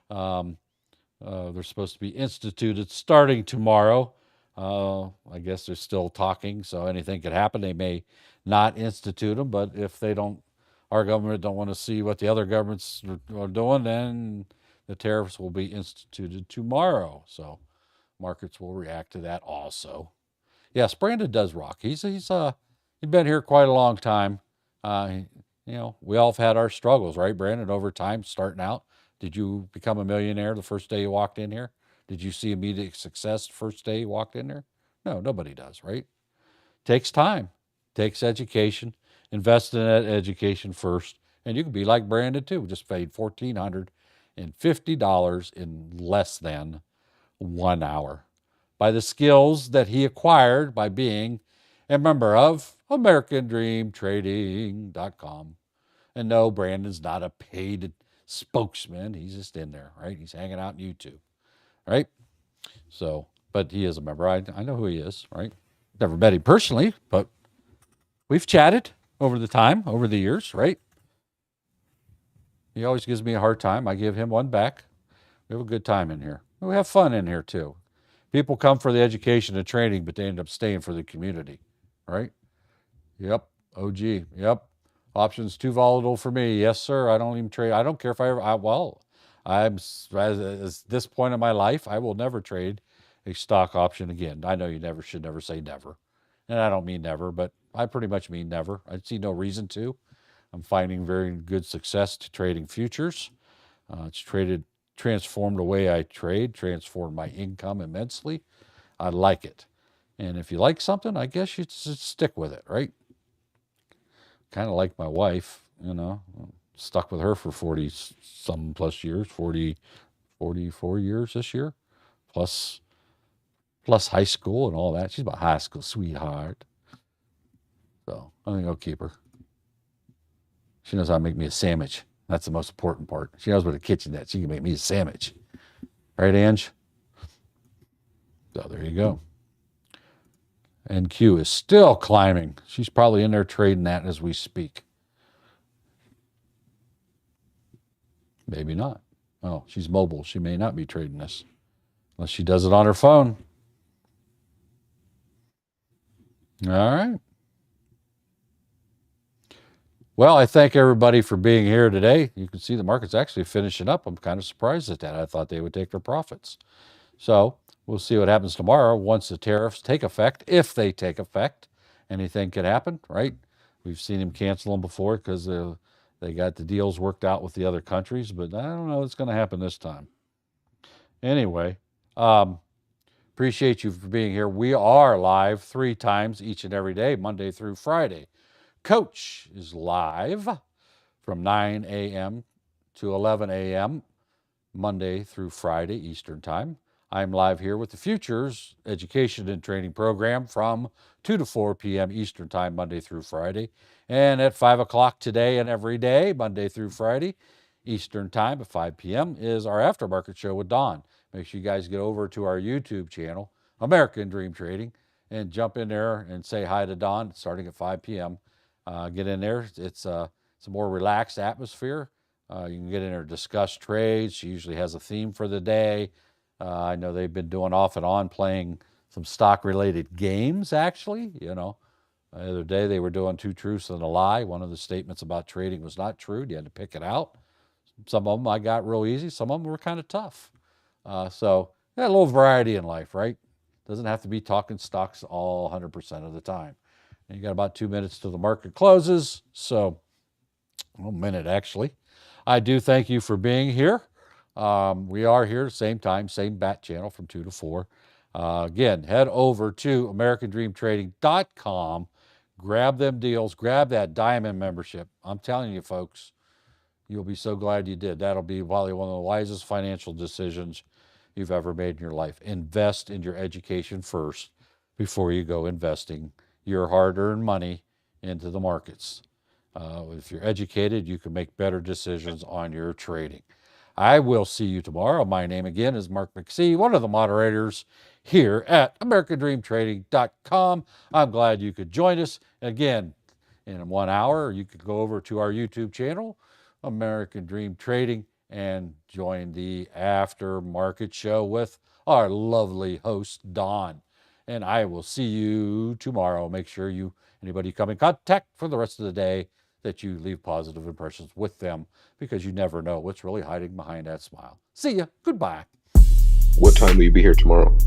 B: They're supposed to be instituted starting tomorrow. I guess they're still talking, so anything could happen. They may not institute them, but if they don't, our government don't want to see what the other governments are doing, then the tariffs will be instituted tomorrow. So markets will react to that also. Yes, Brandon does rock. He's been here quite a long time. We all have had our struggles, right, Brandon? Over time, starting out, did you become a millionaire the first day you walked in here? Did you see immediate success the first day you walked in there? No, nobody does, right? Takes time, takes education. Invest in that education first, and you can be like Brandon too. Just paid $1,450 in less than 1 hour by the skills that he acquired by being a member of AmericanDreamTrading.com. And no, Brandon's not a paid spokesman. He's just in there, right? He's hanging out on YouTube, right? So, but he is a member. I know who he is, right? Never met him personally, but we've chatted over the years, right? He always gives me a hard time. I give him one back. We have a good time in here. We have fun in here too. People come for the education and training, but they end up staying for the community, right? Yep. OG. Yep. Options too volatile for me. Yes, sir. I don't even trade. I don't care if I'm at this point in my life, I will never trade a stock option again. I know you should never say never. And I don't mean never, but I pretty much mean never. I see no reason to. I'm finding very good success to trading futures. It's transformed the way I trade, transformed my income immensely. I like it. And if you like something, I guess you just stick with it, right? Kind of like my wife, stuck with her for 40 some plus years, 44 years this year, plus high school and all that. She's my high school sweetheart. So I think I'll keep her. She knows how to make me a sandwich. That's the most important part. She knows where the kitchen's at. She can make me a sandwich. Right, Ange? So there you go. NQ is still climbing. She's probably in there trading that as we speak. Maybe not. Oh, she's mobile. She may not be trading this unless she does it on her phone. All right. Well, I thank everybody for being here today. You can see the market's actually finishing up. I'm kind of surprised at that. I thought they would take their profits. So we'll see what happens tomorrow once the tariffs take effect. If they take effect, anything could happen, right? We've seen them cancel them before because they got the deals worked out with the other countries, but I don't know what's going to happen this time. Anyway, appreciate you for being here. We are live 3 times each and every day, Monday through Friday. Coach is live from 9 a.m. to 11 a.m. Monday through Friday Eastern Time. I'm live here with the Futures Education and Training Program from 2 to 4 p.m. Eastern Time, Monday through Friday. And at 5 o'clock today and every day, Monday through Friday, Eastern Time at 5 p.m. is our aftermarket show with Don. Make sure you guys get over to our YouTube channel, American Dream Trading, and jump in there and say hi to Don starting at 5 p.m. Get in there. It's a more relaxed atmosphere. You can get in there and discuss trades. She usually has a theme for the day. I know they've been doing off and on playing some stock-related games, actually. The other day they were doing 2 truths and a lie. One of the statements about trading was not true. You had to pick it out. Some of them I got real easy. Some of them were kind of tough. So a little variety in life, right? Doesn't have to be talking stocks all 100% of the time. And you got about 2 minutes till the market closes. So, a minute actually. I do thank you for being here. We are here same time, same bat channel from 2 to 4. Again, head over to AmericanDreamTrading.com. Grab them deals. Grab that diamond membership. I'm telling you, folks, you'll be so glad you did. That'll be probably one of the wisest financial decisions you've ever made in your life. Invest in your education first before you go investing your hard-earned money into the markets. If you're educated, you can make better decisions on your trading. I will see you tomorrow. My name again is Mark McSee, one of the moderators here at AmericanDreamTrading.com. I'm glad you could join us. Again, in 1 hour, you could go over to our YouTube channel, American Dream Trading, and join the aftermarket show with our lovely host, Dawn. And I will see you tomorrow. Make sure anybody you come in contact for the rest of the day, that you leave positive impressions with them, because you never know what's really hiding behind that smile. See ya. Goodbye.
D: What time will you be here tomorrow?